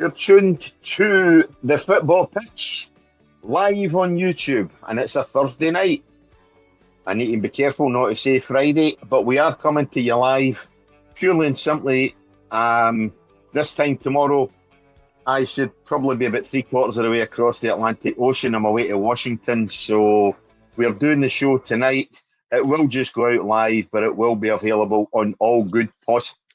You're tuned to the football pitch live on YouTube, and it's a Thursday night. I need to be careful not to say Friday, but we are coming to you live purely and simply. This time tomorrow, I should probably be about 3/4 of the way across the Atlantic Ocean. I'm away to Washington, so we're doing the show tonight. It will just go out live, but it will be available on all good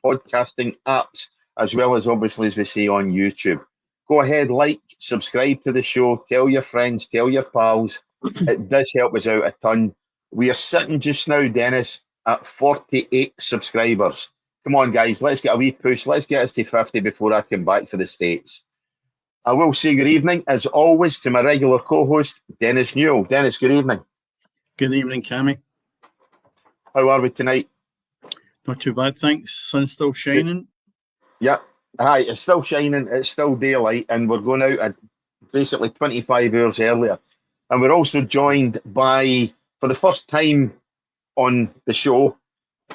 podcasting apps, as well as obviously, as we say, on YouTube. Go ahead, like, subscribe to the show, tell your friends, tell your pals. It does help us out a ton. We are sitting just now, Dennis, at 48 subscribers. Come on, guys, let's get a wee push. Let's get us to 50 before I come back for the States. I will say good evening, as always, to my regular co-host, Dennis Newell. Dennis, good evening. Good evening, Cammy. How are we tonight? Not too bad, thanks. Sun's still shining. Yeah. Hi, it's still shining. It's still daylight, and we're going out at basically 25 hours earlier. And we're also joined by, for the first time on the show,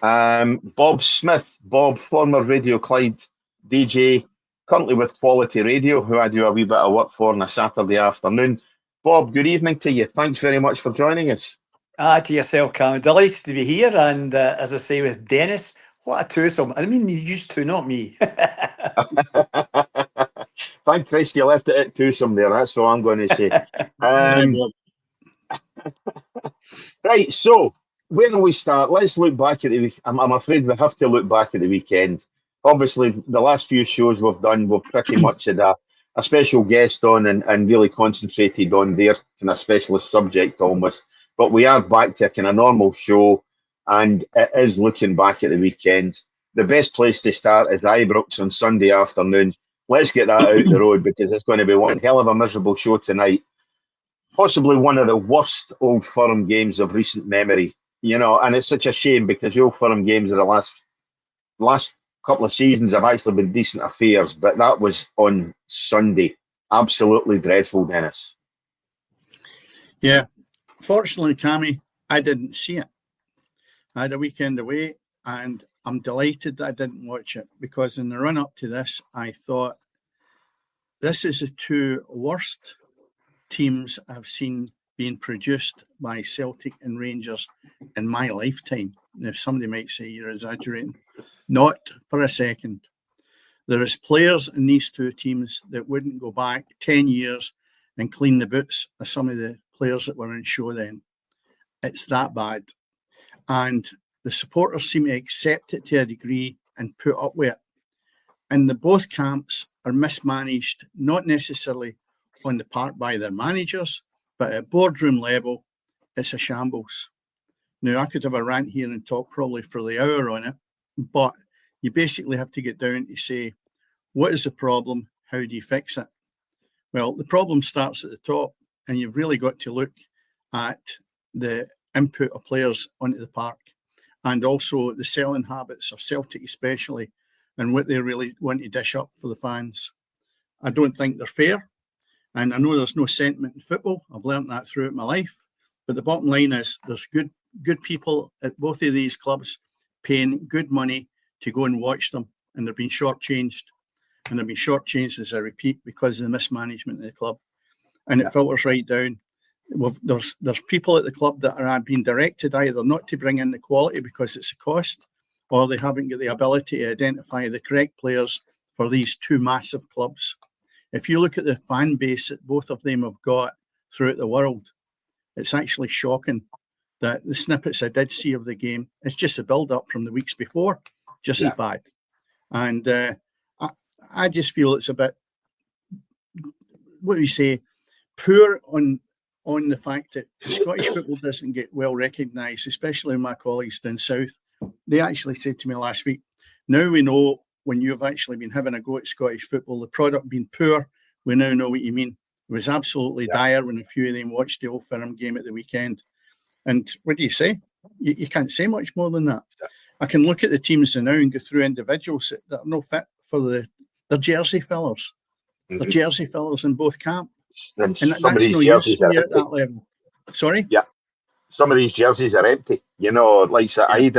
Bob Smith. Bob, former Radio Clyde DJ, currently with Quality Radio, who I do a wee bit of work for on a Saturday afternoon. Bob, good evening to you. Thanks very much for joining us. To yourself, Cam. Delighted to be here, and as I say, with Dennis, what a twosome. I mean, you used to, not me. Thank Christ you left it at twosome there. That's what I'm going to say. Right, so where do we start? Let's look back at the week. I'm afraid we have to look back at the weekend. Obviously, the last few shows we've done, we've pretty much had a special guest on and really concentrated on their kind of specialist subject almost. But we are back to a kind of normal show, and it is looking back at the weekend. The best place to start is Ibrox on Sunday afternoon. Let's get that out the road, because it's going to be one hell of a miserable show tonight. Possibly one of the worst Old Firm games of recent memory, you know, and it's such a shame because the Old Firm games of the last couple of seasons have actually been decent affairs, but that was on Sunday. Absolutely dreadful, Dennis. Yeah. Fortunately, Cammy, I didn't see it. I had a weekend away, and I'm delighted that I didn't watch it, because in the run-up to this, I thought, this is the two worst teams I've seen being produced by Celtic and Rangers in my lifetime. Now, somebody might say you're exaggerating. Not for a second. There is players in these two teams that wouldn't go back 10 years and clean the boots of some of the players that were on show then. It's that bad. And the supporters seem to accept it to a degree and put up with it. And the both camps are mismanaged, not necessarily on the park by their managers, but at boardroom level, it's a shambles. Now, I could have a rant here and talk probably for the hour on it, but you basically have to get down to say, what is the problem? How do you fix it? Well, the problem starts at the top, and you've really got to look at the input of players onto the park, and also the selling habits of Celtic especially, and what they really want to dish up for the fans. I don't think they're fair, and I know there's no sentiment in football. I've learned that throughout my life, but the bottom line is there's good people at both of these clubs paying good money to go and watch them, and they're being shortchanged. And they've been shortchanged, as I repeat, because of the mismanagement of the club. And it filters right down. There's people at the club that are being directed either not to bring in the quality because it's a cost, or they haven't got the ability to identify the correct players for these two massive clubs. If you look at the fan base that both of them have got throughout the world, it's actually shocking that the snippets I did see of the game, it's just a build-up from the weeks before, just as bad. And I just feel it's a bit, what do you say, poor on the fact that Scottish football doesn't get well recognised, especially my colleagues down south. They actually said to me last week, now we know when you've actually been having a go at Scottish football, the product being poor, we now know what you mean. It was absolutely dire when a few of them watched the Old Firm game at the weekend. And what do you say? You can't say much more than that. I can look at the teams now and go through individuals that are no fit for they're jersey fillers. Mm-hmm. They're jersey fillers in both camps. And that's no use when you're at that level. Sorry? Yeah. Some of these jerseys are empty. You know, like Saeed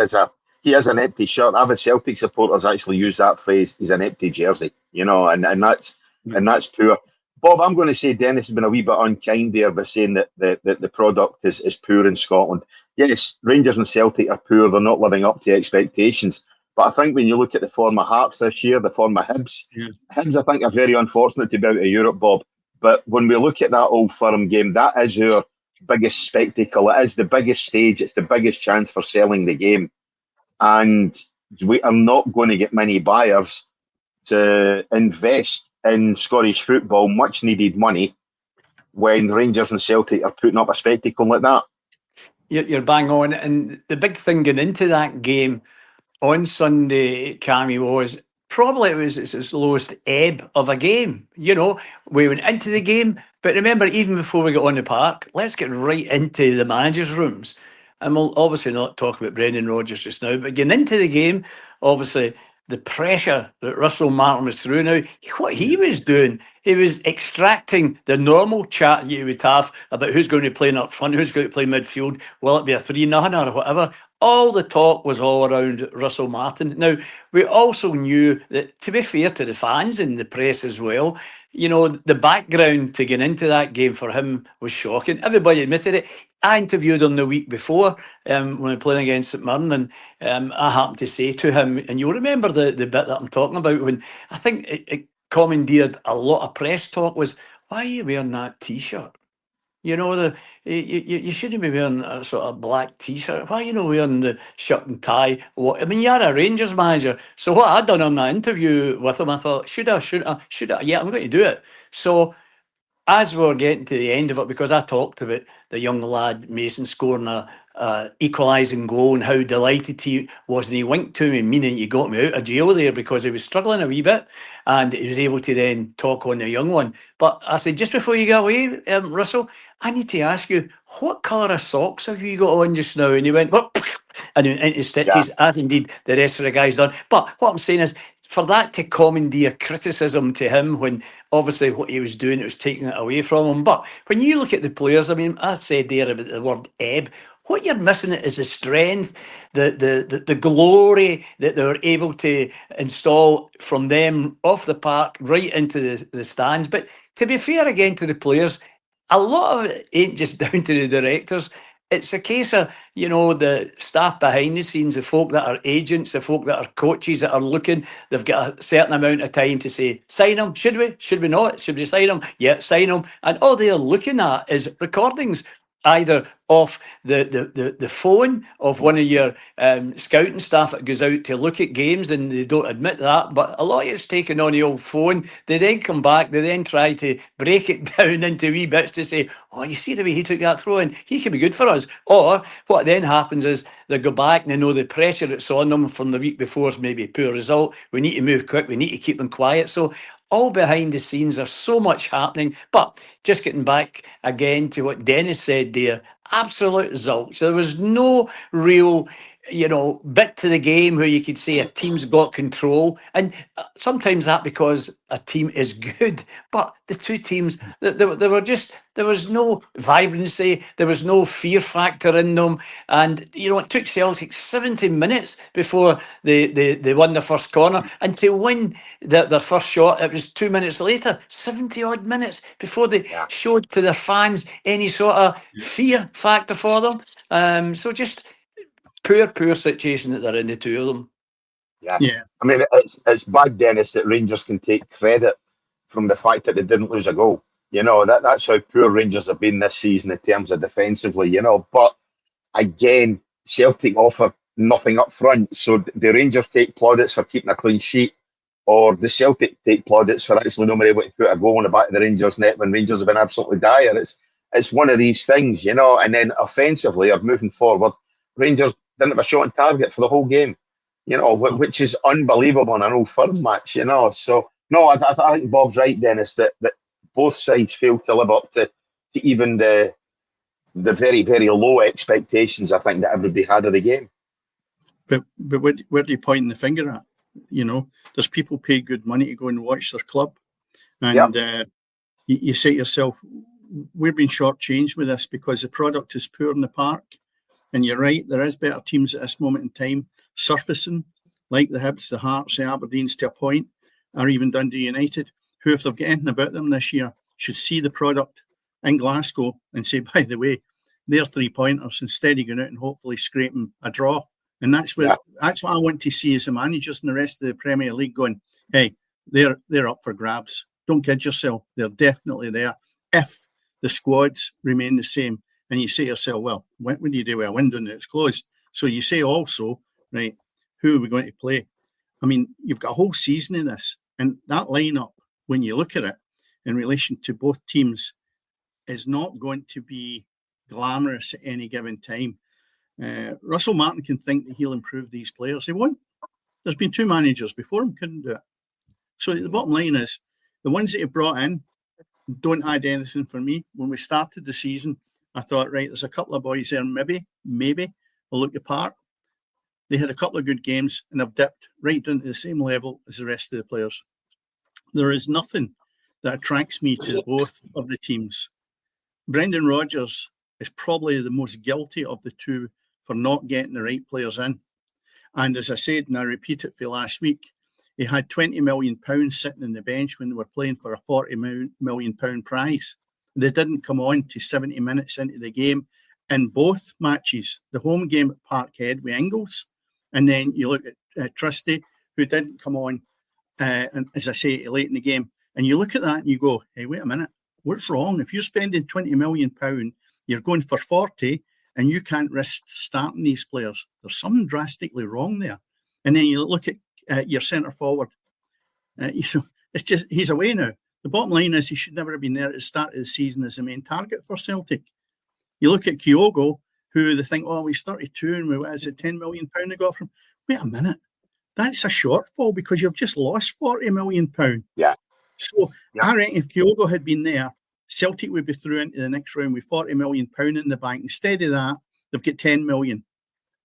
he has an empty shirt. I've had Celtic supporters actually use that phrase, he's an empty jersey. You know, and that's and that's poor. Bob, I'm going to say Dennis has been a wee bit unkind there by saying that the product is poor in Scotland. Yes, Rangers and Celtic are poor. They're not living up to expectations. But I think when you look at the form of Hearts this year, the form of Hibs, Hibs I think are very unfortunate to be out of Europe, Bob. But when we look at that Old Firm game, that is our biggest spectacle. It is the biggest stage. It's the biggest chance for selling the game. And we are not going to get many buyers to invest in Scottish football, much needed money, when Rangers and Celtic are putting up a spectacle like that. You're bang on. And the big thing going into that game on Sunday, Cammy, was probably it was its lowest ebb of a game. You know, we went into the game, but remember, even before we got on the park, let's get right into the managers' rooms. And we'll obviously not talk about Brendan Rodgers just now, but getting into the game, obviously, the pressure that Russell Martin was through now, what he was doing, he was extracting the normal chat you would have about who's going to be playing up front, who's going to play midfield, will it be a 3-0 or whatever. All the talk was all around Russell Martin. Now, we also knew that, to be fair to the fans and the press as well, you know, the background to get into that game for him was shocking. Everybody admitted it. I interviewed him the week before when we were playing against St Mirren, and I happened to say to him, and you'll remember the bit that I'm talking about, when I think it commandeered a lot of press talk, was, why are you wearing that T-shirt? You know, you shouldn't be wearing a sort of black T-shirt. Why are you not wearing the shirt and tie? What, I mean, you're a Rangers manager. So what I done on that interview with him, I thought, should I? Yeah, I'm going to do it. So as we were getting to the end of it, because I talked about the young lad Mason scoring a equalising goal and how delighted he was, and he winked to me, meaning he got me out of jail there because he was struggling a wee bit, and he was able to then talk on the young one. But I said, just before you get away, Russell, I need to ask you, what colour of socks have you got on just now? And he went, what? And he went into stitches, as indeed the rest of the guys done. But what I'm saying is, for that to commandeer criticism to him, when obviously what he was doing, it was taking it away from him. But when you look at the players, I mean, I said there about the word ebb. What you're missing is the strength, the glory that they were able to install from them off the park right into the stands. But to be fair again to the players, a lot of it ain't just down to the directors. It's a case of, you know, the staff behind the scenes, the folk that are agents, the folk that are coaches that are looking, they've got a certain amount of time to say, sign them, should we? Should we not? Should we sign them? Yeah, sign them. And all they're looking at is recordings, either off the phone of one of your scouting staff that goes out to look at games, and they don't admit that, but a lot of it's taken on the old phone. They then come back, they then try to break it down into wee bits to say, oh, you see the way he took that throw in, he can be good for us. Or what then happens is they go back and they know the pressure that's on them from the week before's maybe poor result. We need to move quick, we need to keep them quiet. So all behind the scenes, there's so much happening. But just getting back again to what Dennis said there, absolute zilch. There was no real, you know, bit to the game where you could say a team's got control. And sometimes that because a team is good, but the two teams, they were just, there was no vibrancy, there was no fear factor in them. And, you know, it took Celtic 70 minutes before they won the first corner. And to win their first shot, it was 2 minutes later, 70 odd minutes before they showed to their fans any sort of fear factor for them. So just poor situation that they're in, the two of them. Yeah. I mean, it's bad, Dennis, that Rangers can take credit from the fact that they didn't lose a goal. You know, that's how poor Rangers have been this season in terms of defensively, you know. But again, Celtic offer nothing up front. So the Rangers take plaudits for keeping a clean sheet, or the Celtic take plaudits for actually not being able to put a goal in the back of the Rangers net when Rangers have been absolutely dire. It's one of these things, you know. And then offensively, or moving forward, Rangers didn't have a shot on target for the whole game, you know, which is unbelievable in an Old Firm match, you know. So, no, I think Bob's right, Dennis, that both sides failed to live up to even the very, very low expectations, I think, that everybody had of the game. But where do you point the finger at? You know, there's people paid good money to go and watch their club. And you say to yourself, we've been shortchanged with this because the product is poor in the park. And you're right, there is better teams at this moment in time surfacing, like the Hibs, the Hearts, the Aberdeens to a point, or even Dundee United, who, if they've got anything about them this year, should see the product in Glasgow and say, by the way, they're 3-pointers, instead of going out and hopefully scraping a draw. And that's what I want to see as the managers in the rest of the Premier League going, hey, they're up for grabs. Don't kid yourself. They're definitely there if the squads remain the same. And you say to yourself, well, what do you do with a window and it's closed? So you say also, right, who are we going to play? I mean, you've got a whole season in this. And that lineup, when you look at it in relation to both teams, is not going to be glamorous at any given time. Russell Martin can think that he'll improve these players. He won't. There's been 2 managers before him couldn't do it. So the bottom line is, the ones that he brought in don't add anything for me. When we started the season, I thought, right, there's a couple of boys there, maybe will look the part. They had a couple of good games and have dipped right down to the same level as the rest of the players. There is nothing that attracts me to both of the teams. Brendan Rodgers is probably the most guilty of the two for not getting the right players in. And as I said, and I repeat it for last week, he had £20 million sitting in the bench when they were playing for a £40 million prize. They didn't come on to 70 minutes into the game in both matches. The home game at Parkhead with Ingles, and then you look at Trusty, who didn't come on, and as I say, late in the game. And you look at that and you go, hey, wait a minute, what's wrong? If you're spending £20 million, you're going for 40, and you can't risk starting these players. There's something drastically wrong there. And then you look at your centre forward. It's just, he's away now. The bottom line is he should never have been there at the start of the season as the main target for Celtic. You look at Kyogo, who they think, oh, he's 32 and what is it, £10 million they got from him. Wait a minute. That's a shortfall because you've just lost £40 million. Yeah. So I reckon if Kyogo had been there, Celtic would be through into the next round with £40 million in the bank. Instead of that, they've got £10 million.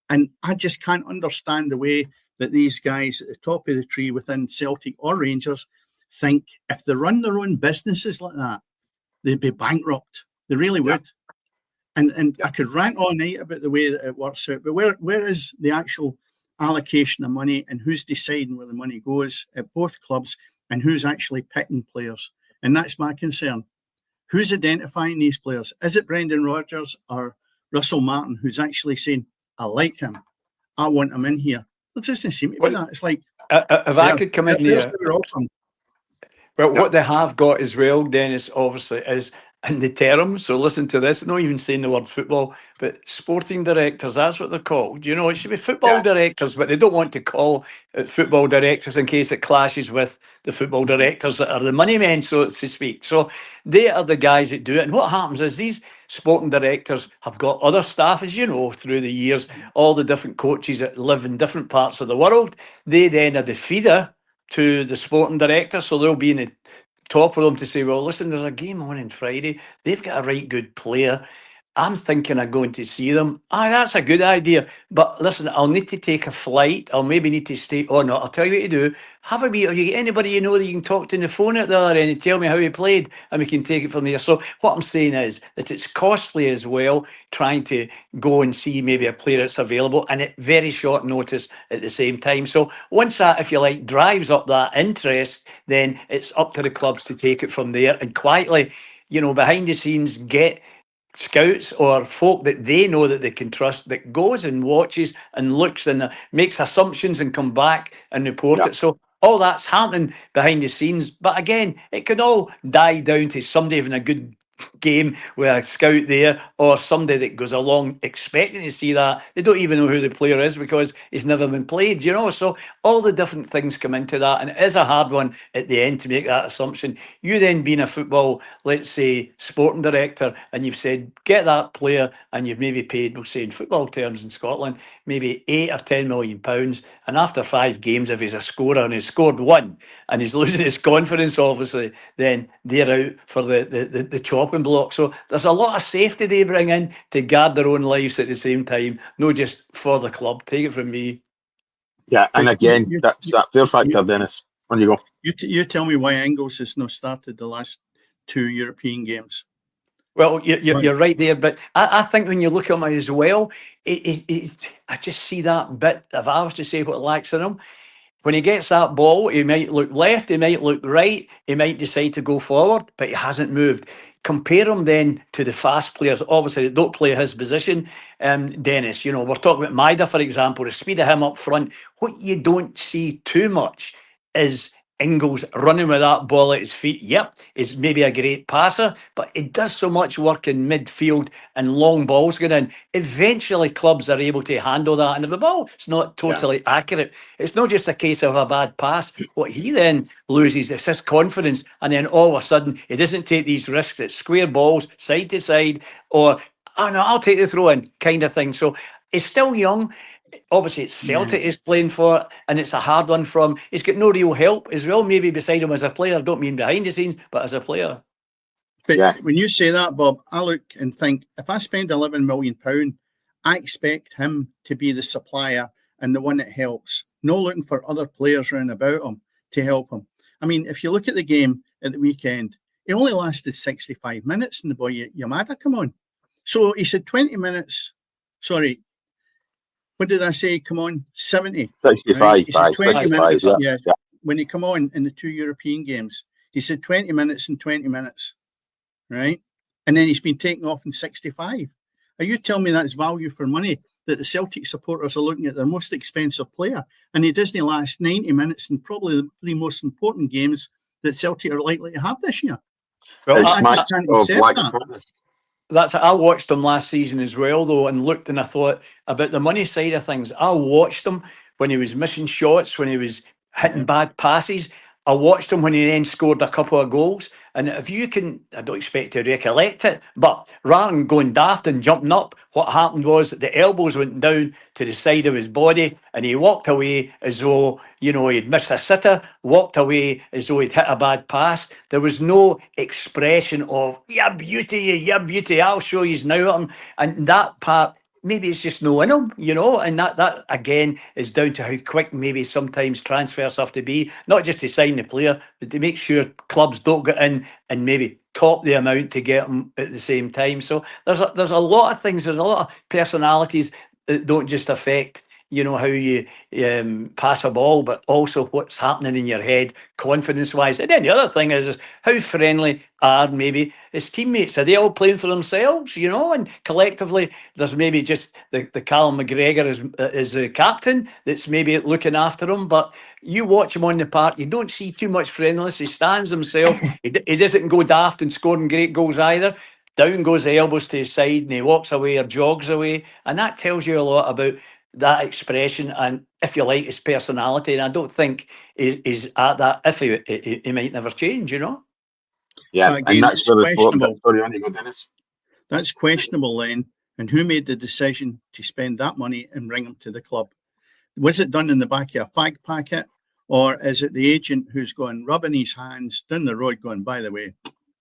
And I just can't understand the way that these guys at the top of the tree within Celtic or Rangers think if they run their own businesses like that, they'd be bankrupt. They really would. And I could rant all night about the way that it works out, but where is the actual allocation of money and who's deciding where the money goes at both clubs and who's actually picking players? And that's my concern. Who's identifying these players? Is it Brendan Rodgers or Russell Martin who's actually saying, I like him, I want him in here? It doesn't seem to be that. It's like, if I could come in there. Well, what they have got as well, Dennis, obviously, is in the term. So listen to this, not even saying the word football, but sporting directors, that's what they're called. You know, it should be football directors, but they don't want to call it football directors in case it clashes with the football directors that are the money men, so to speak. So they are the guys that do it. And what happens is these sporting directors have got other staff, as you know, through the years, all the different coaches that live in different parts of the world. They then are the feeder to the sporting director, so they'll be in the top of them to say, well, listen, there's a game on Friday. They've got a right good player. I'm thinking of going to see them. That's a good idea. But listen, I'll need to take a flight. I'll maybe need to stay. Oh, no, I'll tell you what to do. Have a wee, or you get anybody you know that you can talk to on the phone at the other end and tell me how he played, and we can take it from there. So what I'm saying is that it's costly as well, trying to go and see maybe a player that's available and at very short notice at the same time. So once that, if you like, drives up that interest, then it's up to the clubs to take it from there and quietly, you know, behind the scenes, get scouts or folk that they know that they can trust that goes and watches and looks and makes assumptions and come back and report it. So all that's happening behind the scenes. But again, it could all die down to somebody having a good game with a scout there or somebody that goes along expecting to see that. They don't even know who the player is because he's never been played, you know. So all the different things come into that, and it is a hard one at the end to make that assumption. You then being a football, let's say, sporting director, and you've said, get that player, and you've maybe paid, we'll say in football terms in Scotland, maybe £8 or £10 million, and after 5 games, if he's a scorer and he's scored 1 and he's losing his confidence, obviously, then they're out for the chopping block. So there's a lot of safety they bring in to guard their own lives at the same time, not just for the club. Take it from me. Yeah, and again, that's that fear factor, Dennis. On you go. You tell me why Ingles has not started the last 2 European games. Well, you're right there, but I think when you look at him as well, I just see that bit. If I was to say what lacks in him, when he gets that ball, he might look left, he might look right, he might decide to go forward, but he hasn't moved. Compare him then to the fast players, obviously, that don't play his position. Dennis, you know, we're talking about Maida, for example, the speed of him up front. What you don't see too much is Ingles running with that ball at his feet. Yep, he's maybe a great passer, but he does so much work in midfield and long balls going in. Eventually, clubs are able to handle that. And if the ball is not totally accurate, it's not just a case of a bad pass. What he then loses is his confidence. And then all of a sudden, he doesn't take these risks at square balls, side to side, or, oh no, I'll take the throw in kind of thing. So he's still young. Obviously, it's Celtic he's playing for, and it's a hard one from. He's got no real help as well, maybe beside him as a player. I don't mean behind the scenes, but as a player. But when you say that, Bob, I look and think, if I spend £11 million, I expect him to be the supplier and the one that helps, no looking for other players around about him to help him. I mean, if you look at the game at the weekend, it only lasted 65 minutes, and the boy Yamada come on. So he said 20 minutes. Sorry, what did I say? Come on, 70. 65, right? He said 20 65, minutes. yeah. When he come on in the 2 European games, he said 20 minutes and 20 minutes, right? And then he's been taken off in 65. Are you telling me that's value for money, that the Celtic supporters are looking at their most expensive player, and he doesn't last 90 minutes in probably the three most important games that Celtic are likely to have this year? Well, It's I just can't accept that. I watched him last season as well, though, and looked, and I thought about the money side of things. I watched him when he was missing shots, when he was hitting bad passes. I watched him when he then scored a couple of goals. And if you can, I don't expect to recollect it, but rather than going daft and jumping up, what happened was the elbows went down to the side of his body, and he walked away as though, you know, he'd missed a sitter, walked away as though he'd hit a bad pass. There was no expression of, yeah, beauty, I'll show you now. And that part, maybe it's just no in him, you know, and that again is down to how quick maybe sometimes transfers have to be, not just to sign the player, but to make sure clubs don't get in and maybe top the amount to get them at the same time. So there's a lot of things, there's a lot of personalities that don't just affect, you know, how you pass a ball, but also what's happening in your head, confidence-wise. And then the other thing is how friendly are maybe his teammates? Are they all playing for themselves, you know? And collectively, there's maybe just the Callum McGregor is the captain that's maybe looking after him. But you watch him on the park, you don't see too much friendliness. He stands himself. He doesn't go daft and scoring great goals either. Down goes the elbows to his side, and he walks away or jogs away. And that tells you a lot about that expression and, if you like, his personality. And I don't think he's at that if he might never change, you know. Yeah, again, and that's where questionable. Sorry, on you go, Dennis. That's questionable then. And who made the decision to spend that money and bring him to the club? Was it done in the back of a fag packet, or is it the agent who's going rubbing his hands down the road going, by the way,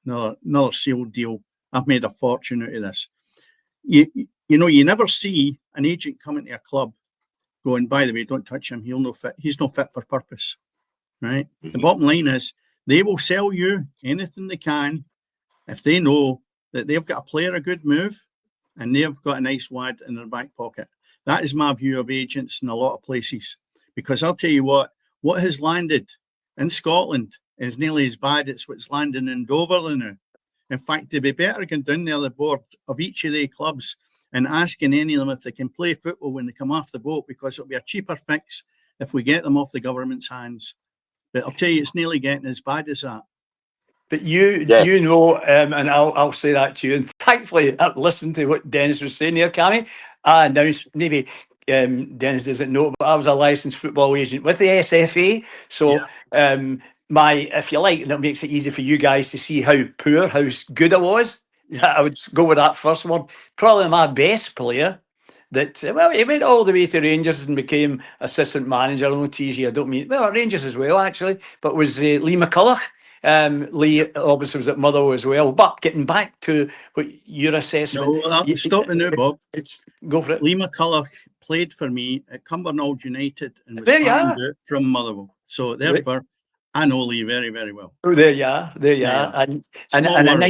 another sealed deal, I've made a fortune out of this? You know, you never see an agent coming to a club going, by the way, don't touch him, he's not fit for purpose, right? Mm-hmm. The bottom line is they will sell you anything they can if they know that they've got a player a good move and they've got a nice wad in their back pocket. That is my view of agents in a lot of places. Because I'll tell you what has landed in Scotland is nearly as bad as what's landing in Dover now. In fact, they'd be better going down there the board of each of the clubs and asking any of them if they can play football when they come off the boat, because it'll be a cheaper fix if we get them off the government's hands. But I'll tell you, it's nearly getting as bad as that. But you know, and I'll say that to you. And thankfully, I've listened to what Dennis was saying there, Cammy. I announced, maybe Dennis doesn't know, but I was a licensed football agent with the SFA. So if you like, and it makes it easy for you guys to see how good I was. I would go with that first one. Probably my best player. He went all the way to Rangers and became assistant manager. I don't tease you. I don't mean, well, Rangers as well, actually. But was Lee McCulloch. Lee obviously was at Motherwell as well. But getting back to what your assessment. No, stop the now, Bob. Go for it. Lee McCulloch played for me at Cumbernauld United and was found out from Motherwell. So therefore, I know Lee very, very well. Oh, there you are. There you Yeah, are. yeah. And Small a world.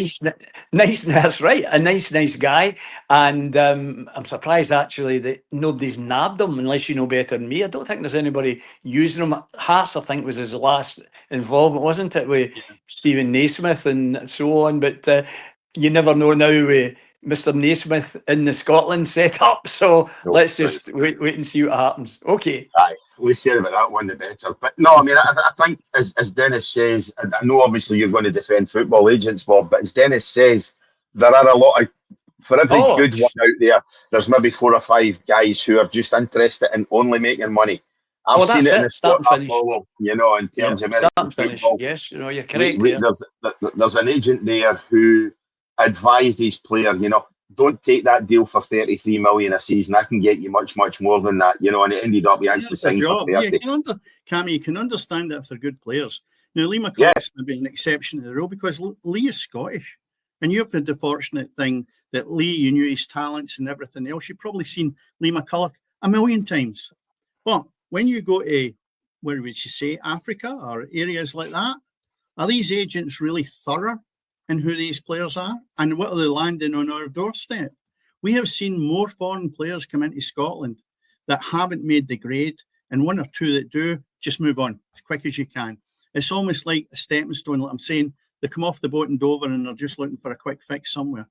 nice. That's right. A nice guy. And I'm surprised actually that nobody's nabbed him unless you know better than me. I don't think there's anybody using him. Hearts, I think, was his last involvement, wasn't it, with Yeah. Stephen Naismith and so on. But you never know now with Mr. Naismith in the Scotland setup. So No, let's right. just wait and see what happens. Okay. Aye, we said about that one the better. But no, I mean, I think as Dennis says, and I know obviously you're going to defend football agents, Bob, but as Dennis says, there are a lot of, for every Oh, good one out there, there's maybe 4 or 5 guys who are just interested in only making money. I've well, seen that's it in it. the Start sport and I finish. follow, in Yeah, terms of start American and finish. football. Yes, you're correct there. There's an agent there who advised his player, don't take that deal for 33 million a season. I can get you much more than that, and it ended up he actually That's their signed for job. 30. Cammy, you can understand that if they're good players. Now, Lee Yeah. McCulloch's maybe an exception to the rule because Lee is Scottish. And you've had the fortunate thing that Lee, you knew his talents and everything else. You've probably seen Lee McCulloch a million times. But when you go to, where would you say, Africa or areas like that, are these agents really thorough in who these players are? And what are they landing on our doorstep? We have seen more foreign players come into Scotland that haven't made the grade, and 1 or 2 that do, just move on as quick as you can. It's almost like a stepping stone, like I'm saying. They come off the boat in Dover and they're just looking for a quick fix somewhere.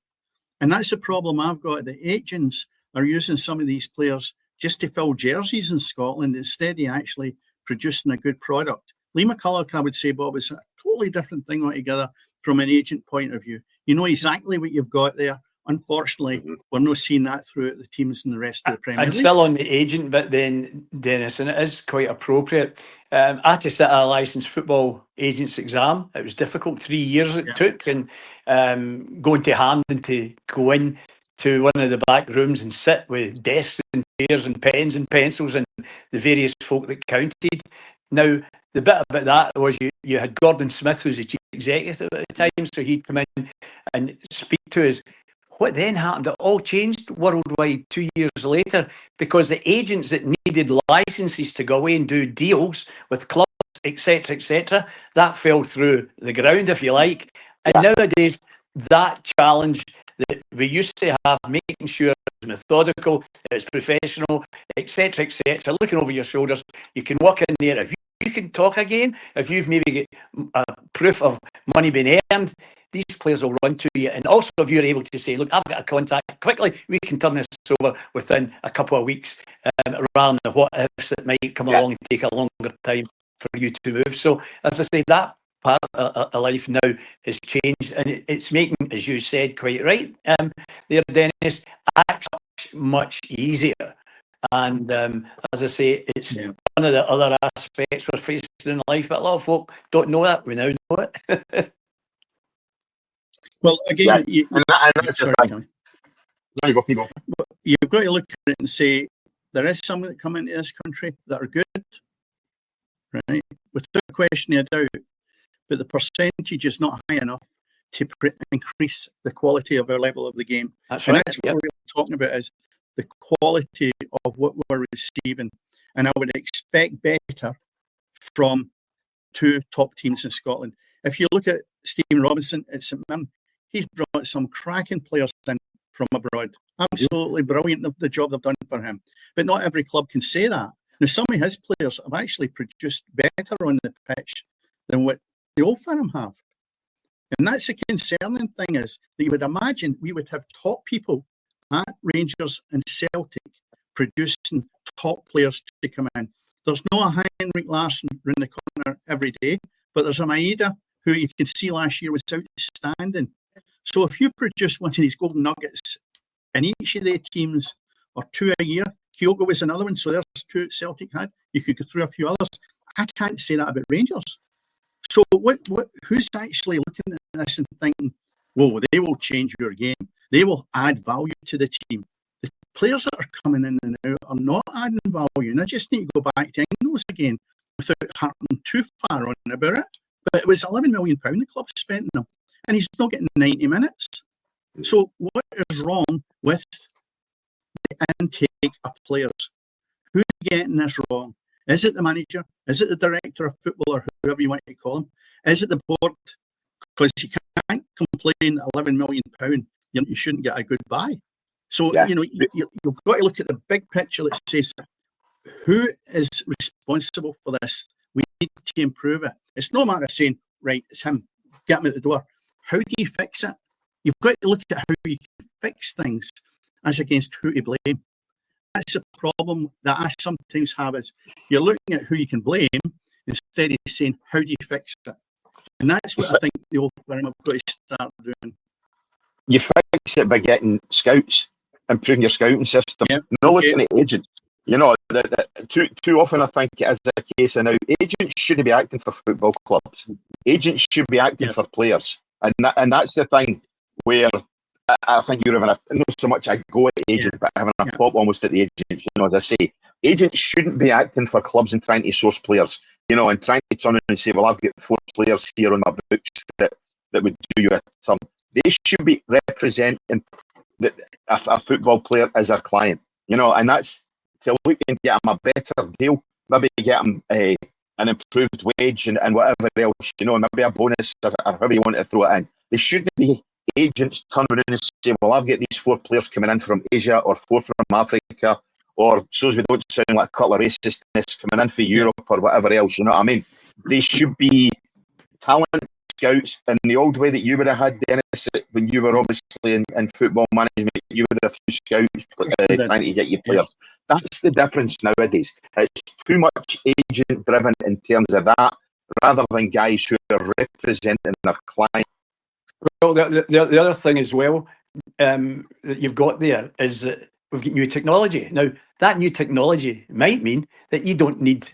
And that's the problem I've got. The agents are using some of these players just to fill jerseys in Scotland instead of actually producing a good product. Lee McCulloch, I would say, Bob, is a totally different thing altogether from an agent point of view. You know exactly what you've got there. Unfortunately, we're not seeing that throughout the teams in the rest of the Premier And League. still on the agent bit then, Dennis, and it is quite appropriate. I had to sit a licensed football agent's exam. It was difficult, 3 years it took, and going to Hampden to go in to one of the back rooms and sit with desks and chairs and pens and pencils and the various folk that counted. Now, the bit about that was you had Gordon Smith, who's the chief executive at the time, so he'd come in and speak to us. What then happened? It all changed worldwide 2 years later because the agents that needed licenses to go away and do deals with clubs, etc., that fell through the ground, if you like. And nowadays, that challenge that we used to have, making sure it's methodical, it's professional, etc., looking over your shoulders, you can walk in there. If you can talk again, if you've maybe got proof of money being earned, these players will run to you. And also, if you're able to say, look, I've got a contact quickly, we can turn this over within a couple of weeks, rather than what ifs that might come along and take a longer time for you to move. So, as I say, that part of life now has changed, and it's making, as you said, quite right, there, Dennis, much easier. And as I say, it's one of the other aspects we're facing in life, but a lot of folk don't know that. We now know it. Well, again, that's sorry, the thing. No, you go, people. You've got to look at it and say there is some that come into this country that are good, right? Without question of doubt, but the percentage is not high enough to increase the quality of our level of the game. That's right. That's what we're really talking about, is the quality of what we're receiving. And I would expect better from 2 top teams in Scotland. If you look at Stephen Robinson at St Mirren, he's brought some cracking players in from abroad. Absolutely brilliant, the job they've done for him. But not every club can say that. Now, some of his players have actually produced better on the pitch than what the Old Firm have. And that's the concerning thing, is that you would imagine we would have top people at Rangers and Celtic producing top players to come in. There's no a Heinrich Larsson around the corner every day, but there's a Maeda who you can see last year was outstanding. So if you produce one of these golden nuggets in each of the teams, or 2 a year, Kyogo was another one, so there's 2 Celtic had. You could go through a few others. I can't say that about Rangers. So who's actually looking at this and thinking, whoa, they will change your game. They will add value to the team. The players that are coming in and out are not adding value. And I just need to go back to Ingles again without harping too far on about it. But it was £11 million the club spent on him, and he's not getting 90 minutes. So what is wrong with the intake of players? Who's getting this wrong? Is it the manager? Is it the director of football, or whoever you want to call him? Is it the board? Because you can't complain that £11 million, you shouldn't get a good buy. So, Yeah. You've got to look at the big picture that says, who is responsible for this? We need to improve it. It's no matter of saying, right, it's him, get him out the door. How do you fix it? You've got to look at how you can fix things as against who to blame. That's the problem that I sometimes have, is you're looking at who you can blame instead of saying, how do you fix it? And that's what I think the old firm have got to start doing. You fix it by getting scouts, improving your scouting system, not looking at agents. Too often I think it is a case of now, agents shouldn't be acting for football clubs. Agents should be acting for players. And that's the thing where I think you're having not so much a go at agent, but having a pop almost at the agent. As I say, agents shouldn't be acting for clubs and trying to source players, and trying to turn around and say, well, I've got 4 players here on my books that would do you a turn. They should be representing a football player as their client, and that's to look and get them a better deal, maybe get them an improved wage and whatever else, maybe a bonus or however you want to throw it in. They shouldn't be agents turn around and say, well, I've got these 4 players coming in from Asia or 4 from Africa, or so as we don't sound like a couple of racistness coming in for Europe or whatever else, you know what I mean? They should be talent scouts in the old way that you would have had, Dennis, when you were obviously in football management. You would have a few scouts trying to get you players. That's the difference nowadays. It's too much agent driven in terms of that, rather than guys who are representing their client. Well, the other thing as well that you've got there is that we've got new technology. Now, that new technology might mean that you don't need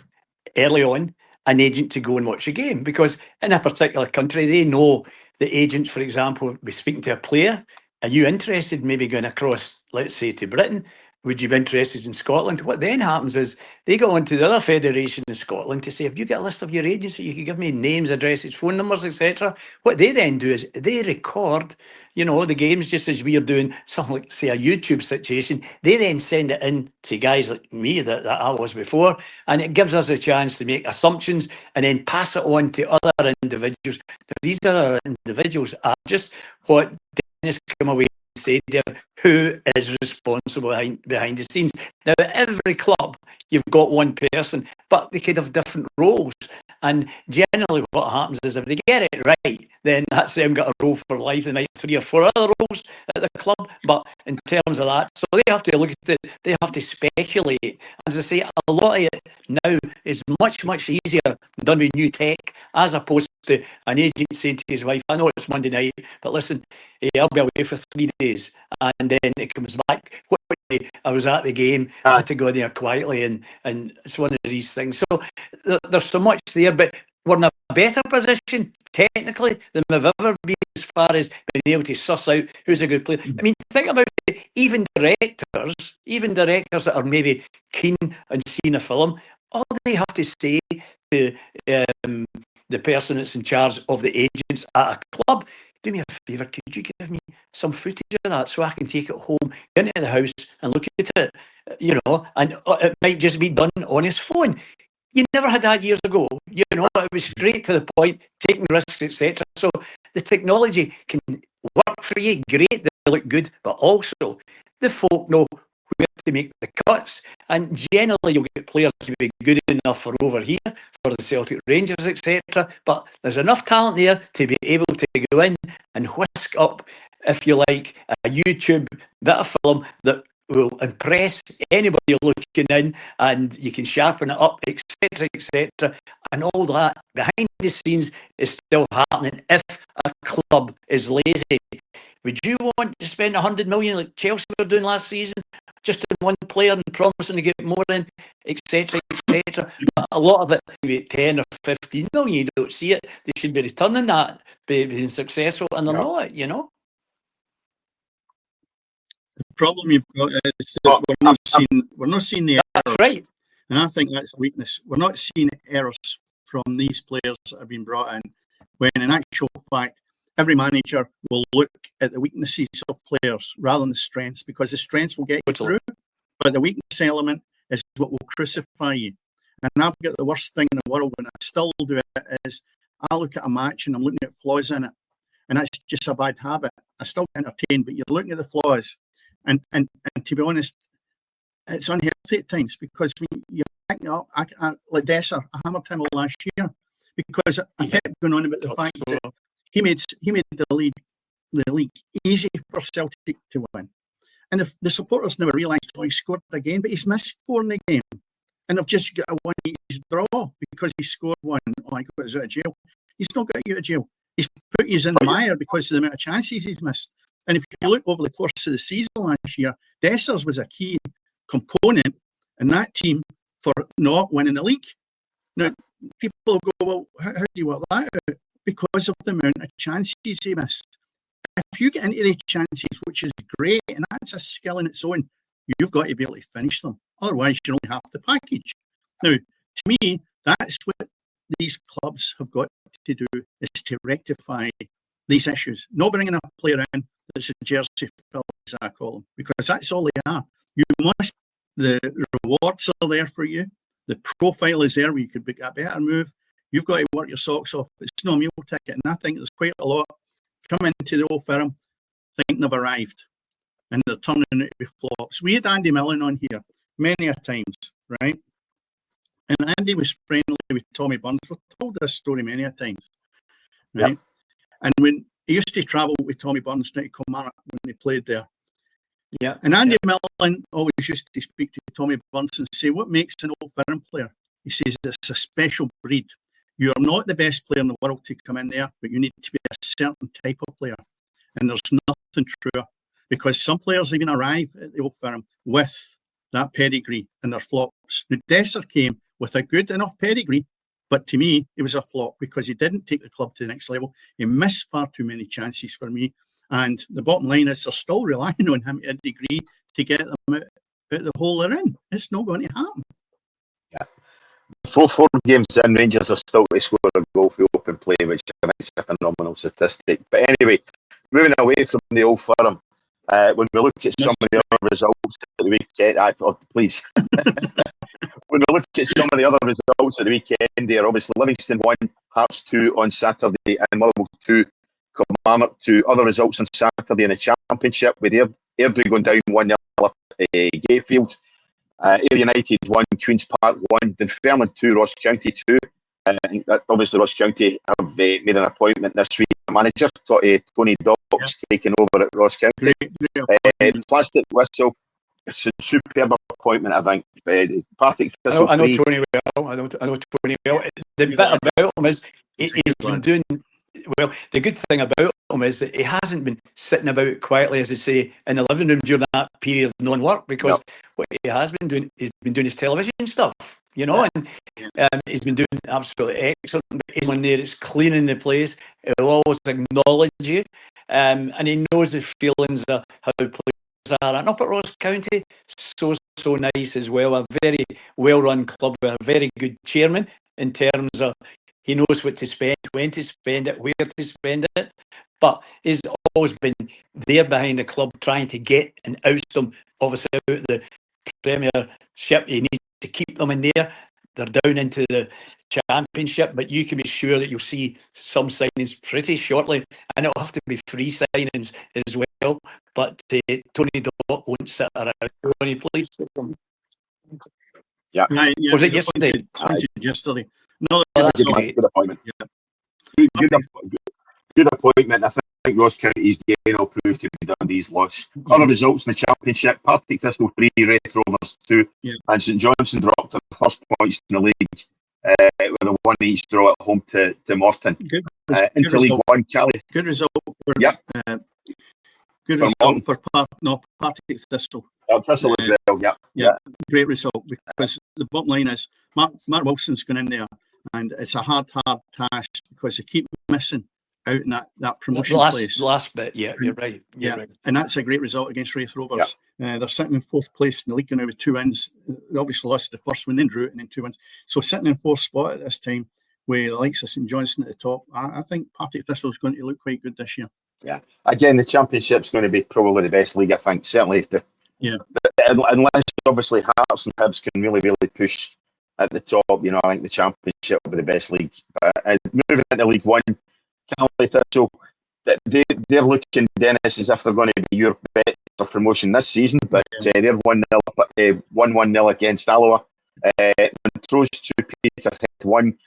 early on an agent to go and watch a game, because in a particular country, they know the agents, for example, be speaking to a player. Are you interested in maybe going across, let's say, to Britain? Would you be interested in Scotland? What then happens is they go on to the other federation in Scotland to say, have you got a list of your agents that you can give me names, addresses, phone numbers, etc.? What they then do is they record, the games, just as we are doing something like, say, a YouTube situation. They then send it in to guys like me that I was before, and it gives us a chance to make assumptions and then pass it on to other individuals. Now, these other individuals are just what Dennis come away and said there, who is responsible behind the scenes. Now, at every club, you've got one person, but they could have different roles. And generally what happens is if they get it right, then that's them got a role for life. They might have 3 or 4 other roles at the club. But in terms of that, so they have to look at it, they have to speculate. As I say, a lot of it now is much, much easier done with new tech, as opposed to an agent saying to his wife, I know it's Monday night, but listen, I'll be away for 3 days. And then it comes back. I was at the game. I had to go there quietly, and it's one of these things. So there's so much there, but we're in a better position technically than we've ever been as far as being able to suss out who's a good player. I mean, think about it. Even directors that are maybe keen on seeing a film, all they have to say to the person that's in charge of the agents at a club, do me a favour, could you give me some footage of that so I can take it home, get into the house and look at it, and it might just be done on his phone. You never had that years ago, it was straight to the point, taking risks, etc. So the technology can work for you, great, they look good, but also the folk know where to make the cuts, and generally you'll get players to be good enough for over here, for the Celtic Rangers, etc. But there's enough talent there to be able to go in and whisk up, if you like, a YouTube bit of film that will impress anybody looking in, and you can sharpen it up, etc., etc. And all that behind the scenes is still happening if a club is lazy. Would you want to spend 100 million like Chelsea were doing last season, just in one player and promising to get more in, etc., etc.? But a lot of it, maybe 10 or 15 million, you don't see it. They should be returning that, being successful, and they're not, The problem you've got is that we're not seeing the that's errors. right. And I think that's a weakness. We're not seeing errors from these players that have been brought in, when in actual fact, every manager will look at the weaknesses of players rather than the strengths, because the strengths will get you through, but the weakness element is what will crucify you. And I've got the worst thing in the world, and I still do it, is I look at a match and I'm looking at flaws in it. And that's just a bad habit. I still get entertained, but you're looking at the flaws. And to be honest, it's unhealthy at times, because when you're picking up, like Dessler, I hammered him last year because I kept going on about the fact that he made the league easy for Celtic to win. And the supporters never realised, he scored again, but he's missed 4 in the game. And they've just got a 1-each draw because he scored one. Oh, he got us out of jail. He's not got you out of jail. He's put you in the mire because of the amount of chances he's missed. And if you look over the course of the season last year, Dessers was a key component in that team for not winning the league. Now, people will go, well, how do you work that out? Because of the amount of chances he missed. If you get into the chances, which is great, and that's a skill in its own, you've got to be able to finish them. Otherwise, you only have the package. Now, to me, that's what these clubs have got to do, is to rectify these issues. Not bringing a player in that's a jersey fill, as I call them, because that's all they are. The rewards are there for you. The profile is there where you could make a better move. You've got to work your socks off. It's no meal ticket. And I think there's quite a lot come into the Old Firm thinking they've arrived, and they're turning out to be flops. We had Andy Millen on here many a times, right? And Andy was friendly with Tommy Burns. We've told this story many a times, right? Yep. And when he used to travel with Tommy Burns down to Kilmarnock when they played there, yeah. And Andy Millen always used to speak to Tommy Burns and say, what makes an Old Firm player? He says it's a special breed. You're not the best player in the world to come in there, but you need to be a certain type of player. And there's nothing truer, because some players even arrive at the Old Firm with that pedigree and their flops. Now, Dessler came with a good enough pedigree, but to me, he was a flop because he didn't take the club to the next level. He missed far too many chances for me. And the bottom line is they're still relying on him to a degree to get them out the hole they're in. It's not going to happen. Yeah. 4 games in, Rangers are still to score a goal for open play, which I think is a phenomenal statistic. But anyway, moving away from the Old Firm, when we look at some of the other results at the weekend, please. When we look at some of the other results at the weekend, there obviously Livingston 1, Hearts 2 on Saturday, and Motherwell 2, Kilmarnock 2. Other results on Saturday in the Championship, with Airdrie going down 1-0 up at Gayfield. Ayr United 1, Queen's Park 1, Dunfermline 2, Ross County 2. Obviously, Ross County have made an appointment this week. Manager Tony Dock's taking over at Ross County. Plastic Whistle, it's a superb appointment, I think. Partick Thistle I know Tony well. I know Tony well. The bit about him is he's been doing well. The good thing about him is that he hasn't been sitting about quietly, as they say, in the living room during that period of non-work, because what he has been doing, he's been doing his television stuff, you know, and he's been doing absolutely excellent. He's on there, it's cleaning the place. He'll always acknowledge you, and he knows the feelings of how players are. And up at Ross County, so nice as well. A very well-run club with a very good chairman in terms of he knows what to spend, when to spend it, where to spend it. But he's always been there behind the club, trying to get and oust them, obviously, out of the Premiership. He needs to keep them in there. They're down into the Championship, but you can be sure that you'll see some signings pretty shortly, and it'll have to be free signings as well. But Tony Dock won't sit around. Tony, please. Yeah. Was it yesterday? Yesterday. No, good appointment. Yeah. Good appointment. I think Ross County's gain will prove to be Dundee's loss. Other results in the Championship: Partick Thistle 3, Wraith Rovers 2, and St Johnstone dropped their first points in the league with a 1-each draw at home to Morton. Into League One, Cali. Good result. Good for result for Partick Thistle. Thistle as well. Yeah. Great result, because the bottom line is Mark Wilson's gone in there, and it's a hard task because they keep missing out in that promotion place. Last bit, you're right. Right. And that's a great result against Wraith Rovers. They're sitting in 4th place in the league now with 2 wins. They obviously lost the first one, then drew it, and then 2 wins. So sitting in 4th spot at this time, with the likes of St Johnstone at the top, I think Partick Thistle is going to look quite good this year. Yeah. Again, the Championship's going to be probably the best league, I think. Certainly. Unless obviously Hearts and Hibs can really push at the top. I think the Championship will be the best league. But moving into League One, Caley Thistle, they're looking, Dennis, as if they're going to be your bet for promotion this season. But they're 1-1-0 against Alloa. Montrose 2, Peterhead 1,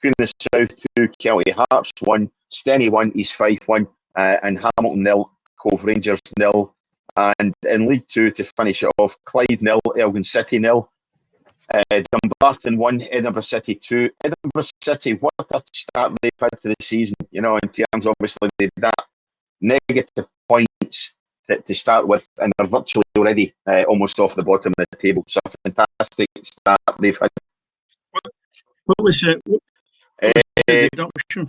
Queen of the South 2, Kelty Hearts 1, Steny 1, East Fife 1, and Hamilton 0, Cove Rangers 0. And in League 2, to finish it off, Clyde 0, Elgin City 0, Dumbarton 1, Edinburgh City 2. Edinburgh City, what a start they've had to the season, in terms, obviously, they had that negative points to start with, and they're virtually already almost off the bottom of the table. So a fantastic start they've had. What was it?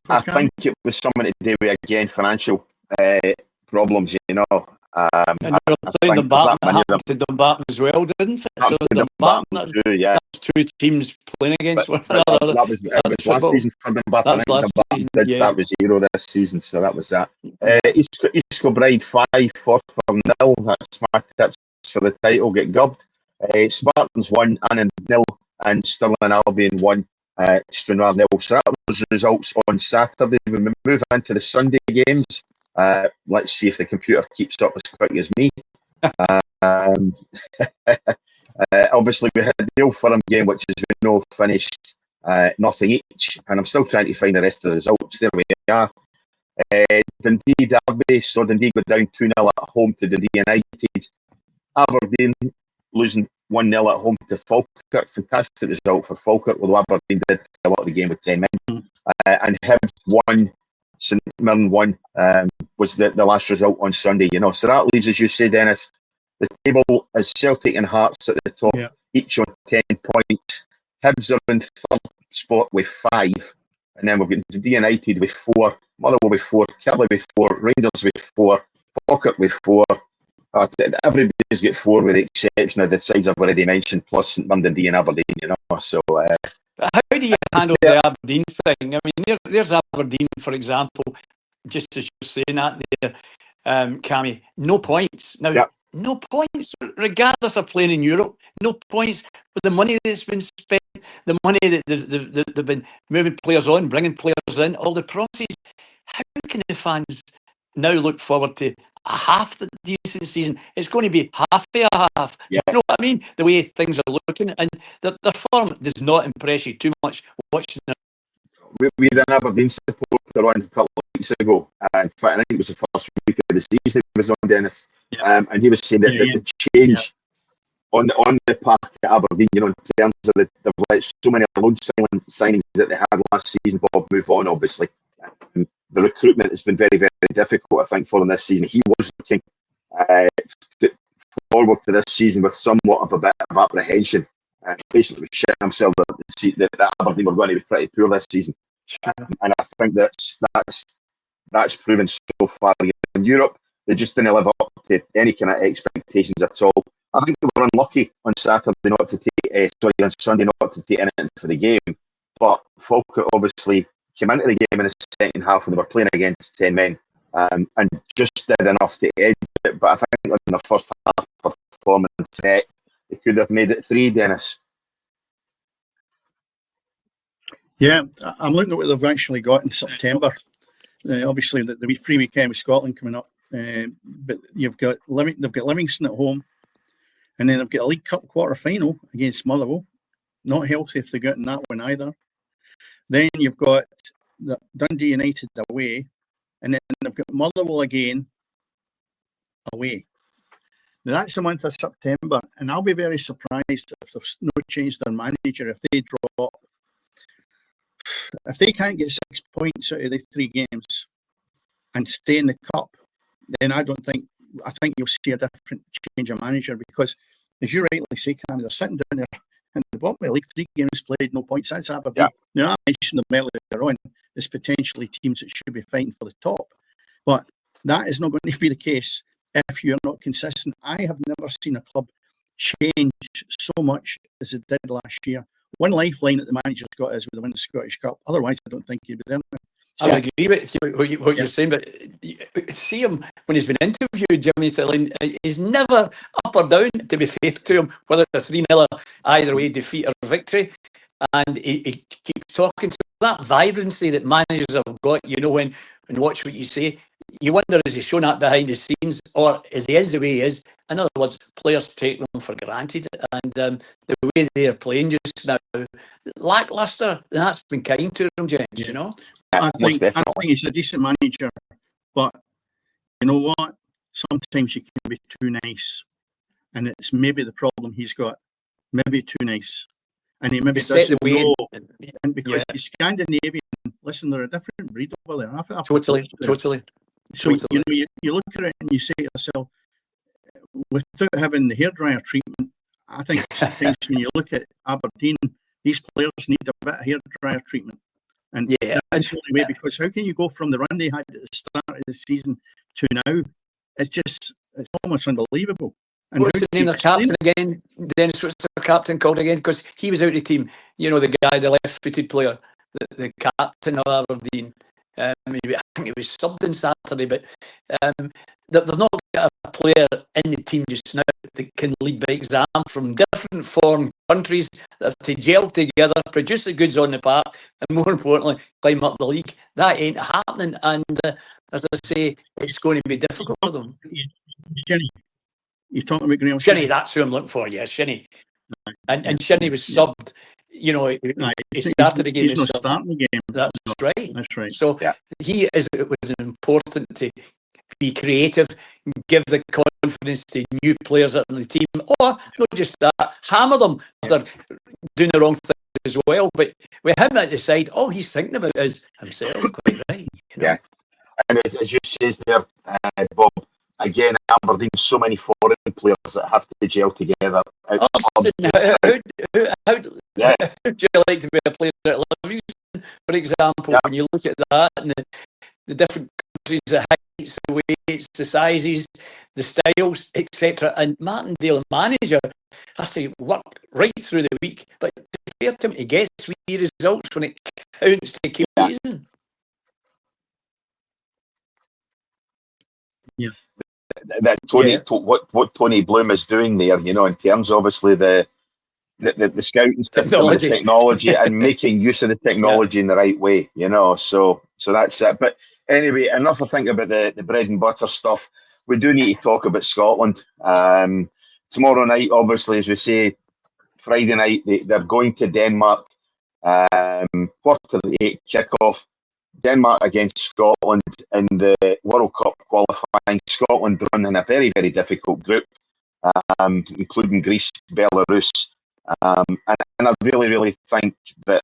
I think it was something to do with, again, financial problems, and you're playing Dumbarton, that happened to Dumbarton as well, didn't it? So Dumbarton, that's two teams playing against one another. That was last season for Dumbarton. That was 0 this season, so that was that. East Kilbride 5, Forfar 0. That's my tips for the title, get gubbed. Spartans 1, Annan 0, and Stirling Albion 1, Stranraer 0. So that was the results on Saturday. When we move into the Sunday games, let's see if the computer keeps up as quick as me. Obviously, we had the Old Firm game, which, as we know, finished nothing each, and I'm still trying to find the rest of the results. There we are. Dundee Derby, so Dundee go down 2-0 at home to Dundee United. Aberdeen losing 1-0 at home to Falkirk. Fantastic result for Falkirk, although Aberdeen did a lot of the game with 10 men. And Hibs 1, St Mirren 1 was the last result on Sunday. So that leaves, as you say, Dennis, the table is Celtic and Hearts at the top, each on 10 points. Hibs are in third spot with 5, and then we've got Dundee United with 4, Motherwell with 4, Killie with 4, Rangers with 4, Falkirk with 4. Everybody's got 4 with the exception of the sides I've already mentioned, plus St Mirren, Dundee and Aberdeen. So how do you handle the Aberdeen thing? I mean, there's Aberdeen, for example, just as you're saying that there, Cammy, no points. Now, no points, regardless of playing in Europe, no points with the money that's been spent, the money that they've been moving players on, bringing players in, all the promises. How can the fans now look forward to a half the decent season? It's going to be half a half. Do you know what I mean? The way things are looking, and their form does not impress you too much watching them. We had an Aberdeen supporter on a couple of weeks ago. In fact, I think it was the first week of the season he was on, Dennis. And he was saying that the change on the park at Aberdeen, in terms of they've let so many loan signings that they had last season, Bob, move on, obviously. The recruitment has been very, very difficult, I think, for them this season. He was looking forward to this season with somewhat of a bit of apprehension. Basically, shitting himself that Aberdeen were going to be pretty poor this season. And I think that's proven so far. In Europe, they just didn't live up to any kind of expectations at all. I think they were unlucky on Saturday on Sunday not to take anything for the game. But Falkirk obviously came into the game in the second half when they were playing against 10 men and just did enough to edge it. But I think on their first half performance, they could have made it 3, Dennis. Yeah, I'm looking at what they've actually got in September. Obviously, the free weekend with Scotland coming up, but they've got Livingston at home, and then they've got a League Cup quarter final against Motherwell. Not healthy if they get in that one either. Then you've got the Dundee United away, and then they've got Motherwell again away. Now that's the month of September, and I'll be very surprised if there's no change their manager, if they drop. If they can't get 6 points out of the 3 games and stay in the cup, then I think you'll see a different change of manager, because, as you rightly say, Cam, they're sitting down there in the bottom of the league, 3 games played, no points. That's Aberdeen. Now, I mentioned them earlier on as potentially teams that should be fighting for the top, but that is not going to be the case if you're not consistent. I have never seen a club change so much as it did last year. One lifeline that the manager's got is with the win the Scottish Cup. Otherwise, I don't think he'd be there. I would agree with what you're saying, but see him when he's been interviewed, Jimmy Tillin, he's never up or down, to be fair to him, whether it's a 3-0 either way defeat or victory. and he keeps talking to that vibrancy that managers have got. You know, when and watch what you say. You wonder, is he showing that behind the scenes, or is he the way he is? In other words, players take them for granted, and the way they're playing just now, lacklustre. And that's been kind to them, gents. Yeah. You know. I think he's a decent manager, but you know what? Sometimes you can be too nice, and it's maybe the problem he's got. Maybe too nice, and he maybe doesn't know. And because he's Scandinavian, listen, they're a different breed over there. Totally. So you look at it and you say to yourself, without having the hairdryer treatment, I think sometimes when you look at Aberdeen, these players need a bit of hairdryer treatment. And that's the only way, because how can you go from the run they had at the start of the season to now? It's almost unbelievable. And what's the name of the captain again? Dennis, what's the captain called again? Because he was out of the team. You know, the guy, the left-footed player, the captain of Aberdeen. I think it was subbed on Saturday, but they've not got a player in the team just now that can lead by example, from different foreign countries that have to gel together, produce the goods on the park, and more importantly, climb up the league. That ain't happening, and as I say, it's going to be difficult for them. Jenny, you're talking about Graham Shinnie, that's who I'm looking for, yeah, Shinnie. And Shinnie was subbed, you know, he started the game. He's not starting the game. That's right. That's right. So it was important to be creative, give the confidence to new players that are in the team, or not just that, hammer them if they're doing the wrong thing as well. But with him at the side, all he's thinking about is himself, quite right. You know? Yeah. And as you says there, Bob, again, Aberdeen, so many foreign players that have to gel together. How would you like to be a player at Livingston, for example, when you look at that and the different countries, the heights, the weights, the sizes, the styles, etc. And Martindale, the manager, has to work right through the week, but to be fair to him, he gets results when it counts to keep season. Yeah. That Tony, what Tony Bloom is doing there, you know, in terms of obviously the scouting system, the technology, and making use of the technology in the right way, you know. So that's it. But anyway, enough of thinking about the bread and butter stuff. We do need to talk about Scotland. Tomorrow night, obviously, as we say, Friday night, they're going to Denmark. 8:15 kickoff. Denmark against Scotland in the World Cup qualifying. Scotland run in a very, very difficult group, including Greece, Belarus. And I really, really think that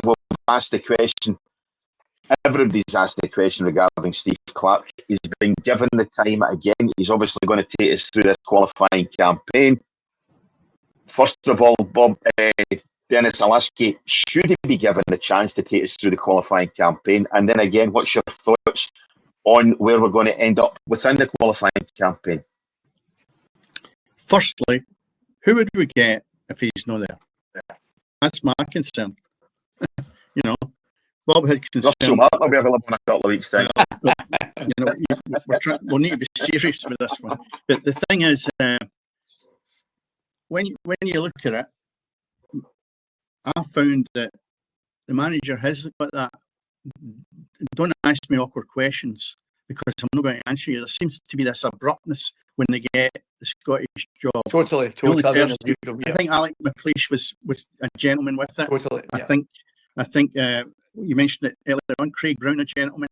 we'll ask the question, everybody's asked the question regarding Steve Clarke. He's been given the time again. He's obviously going to take us through this qualifying campaign. First of all, Bob, Dennis, I'll ask you, should he be given the chance to take us through the qualifying campaign? And then again, what's your thoughts on where we're going to end up within the qualifying campaign? Firstly, who would we get if he's not there? That's my concern. You know, Bob had concern. Russell Martin will be available in a couple of weeks' time. You know, we'll need to be serious with this one. But the thing is, when you look at it, I found that the manager has got that. Don't ask me awkward questions because I'm not going to answer you. There seems to be this abruptness when they get the Scottish job. Totally. I think Alec McLeish was a gentleman with it. Totally. I think you mentioned it earlier on. Craig Brown, a gentleman,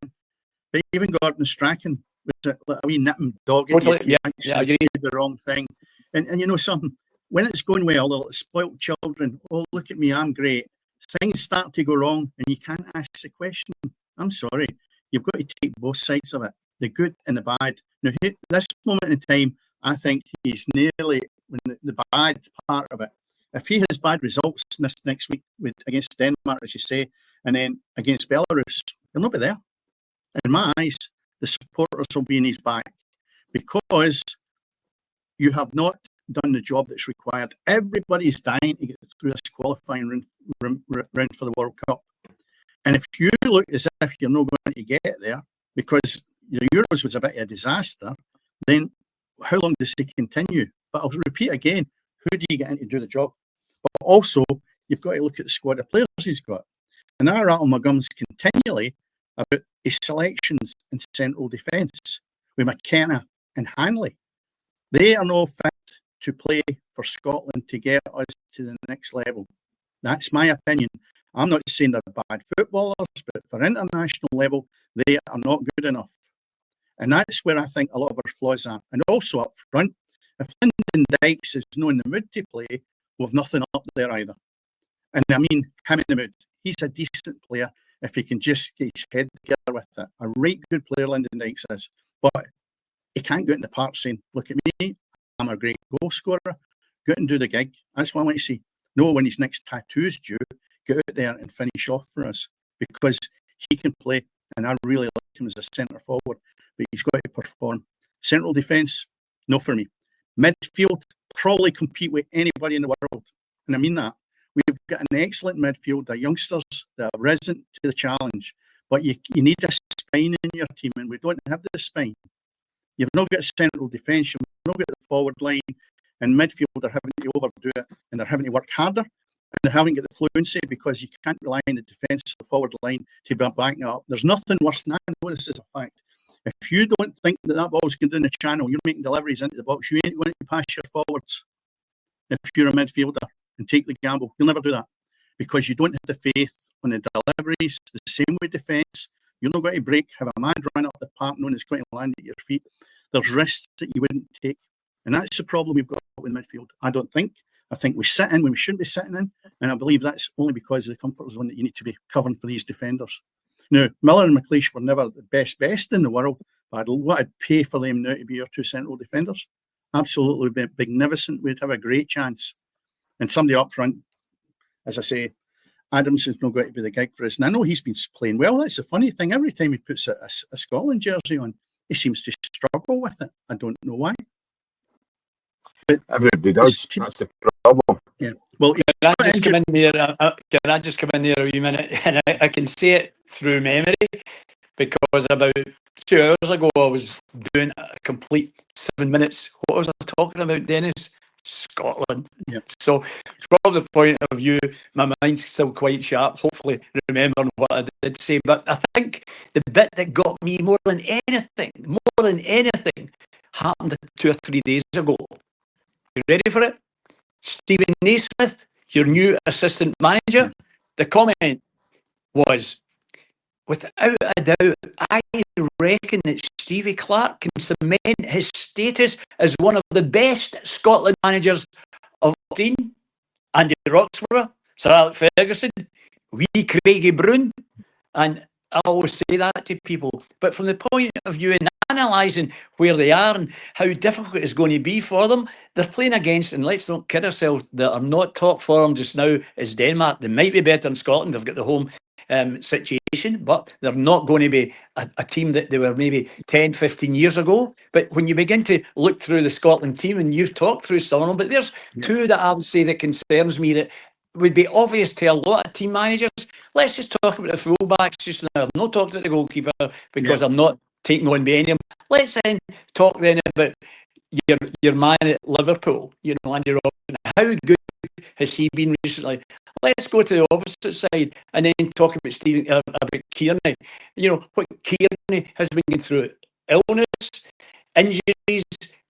but even Gordon Strachan was a wee nipping dog. Totally. Said the wrong thing, and you know something. When it's going well, the spoilt children, oh, look at me, I'm great. Things start to go wrong and you can't ask the question. I'm sorry. You've got to take both sides of it, the good and the bad. Now, this moment in time, I think he's nearly the bad part of it. If he has bad results next week against Denmark, as you say, and then against Belarus, he'll not be there. In my eyes, the supporters will be in his back because you have not done the job that's required. Everybody's dying to get through this qualifying round for the World Cup. And if you look as if you're not going to get there because the Euros was a bit of a disaster, then how long does he continue? But I'll repeat again, who do you get in to do the job? But also, You've got to look at the squad of players he's got. And I rattle my gums continually about his selections in central defence with McKenna and Hanley. They are no fit to play for Scotland to get us to the next level. That's my opinion. I'm not saying they're bad footballers, but for international level, they are not good enough. And that's where I think a lot of our flaws are. And also up front, if Lyndon Dykes is not in the mood to play, we've nothing up there either. And I mean, him in the mood. He's a decent player if he can just get his head together with it. A right good player, Lyndon Dykes is. But he can't go out in the park saying, look at me, I'm a great goal scorer. Go out and do the gig. That's what I want to see. No, when his next tattoo's due, get out there and finish off for us, because he can play, and I really like him as a centre forward, but he's got to perform. Central defence, no for me. Midfield, probably compete with anybody in the world, and I mean that. We've got an excellent midfield, the youngsters that have risen to the challenge, but you need a spine in your team, and we don't have the spine. You've not got central defence, you've not got the forward line, and midfield are having to overdo it, and they're having to work harder, and they haven't got the fluency, because you can't rely on the defence of the forward line to be backing up. There's nothing worse than that. I know this is a fact. If you don't think that ball's going down the channel, you're making deliveries into the box, you ain't going to pass your forwards if you're a midfielder and take the gamble. You'll never do that, because you don't have the faith on the deliveries. The same with defence. You're not going to break, have a man run up the park knowing it's going to land at your feet. There's risks that you wouldn't take. And that's the problem we've got with midfield. I think we sit in when we shouldn't be sitting in. And I believe that's only because of the comfort zone that you need to be covering for these defenders. Now, Miller and McLeish were never the best in the world, but what I'd pay for them now to be our two central defenders. Absolutely magnificent. We'd have a great chance. And somebody up front, as I say, Adamson's not going to be the gig for us. And I know he's been playing well. That's the funny thing. Every time he puts a Scotland jersey on, he seems to struggle with it. I don't know why. But everybody does. That's the problem. Yeah. Well, can I just come in there? Can I just come in there a wee minute? And I can see it through memory, because about 2 hours ago I was doing a complete 7 minutes. What was I talking about, Dennis? Scotland. Yeah. So from the point of view, my mind's still quite sharp, hopefully remembering what I did say. But I think the bit that got me more than anything, happened 2 or 3 days ago. You ready for it? Stephen Naismith, your new assistant manager. The comment was, without a doubt, I reckon that Stevie Clarke can cement his status as one of the best Scotland managers of all time. Andy Roxburgh, Sir Alex Ferguson, wee Craigie Brown, and I always say that to people. But from the point of view in analysing where they are and how difficult it's going to be for them, they're playing against, and let's not kid ourselves, that are not top form just now is Denmark. They might be better than Scotland. They've got the home situation, but they're not going to be a team that they were maybe 10, 15 years ago. But when you begin to look through the Scotland team, and you've talked through some of them, but there's two that I would say that concerns me that would be obvious to a lot of team managers. Let's just talk about the fullbacks just now. I'm not talking about the goalkeeper because I'm not taking on Benham. Let's then talk then about your man at Liverpool, Andy Robertson. How good has he been recently? Let's go to the opposite side and then talk about about Kearney. What Kearney has been going through: illness, injuries,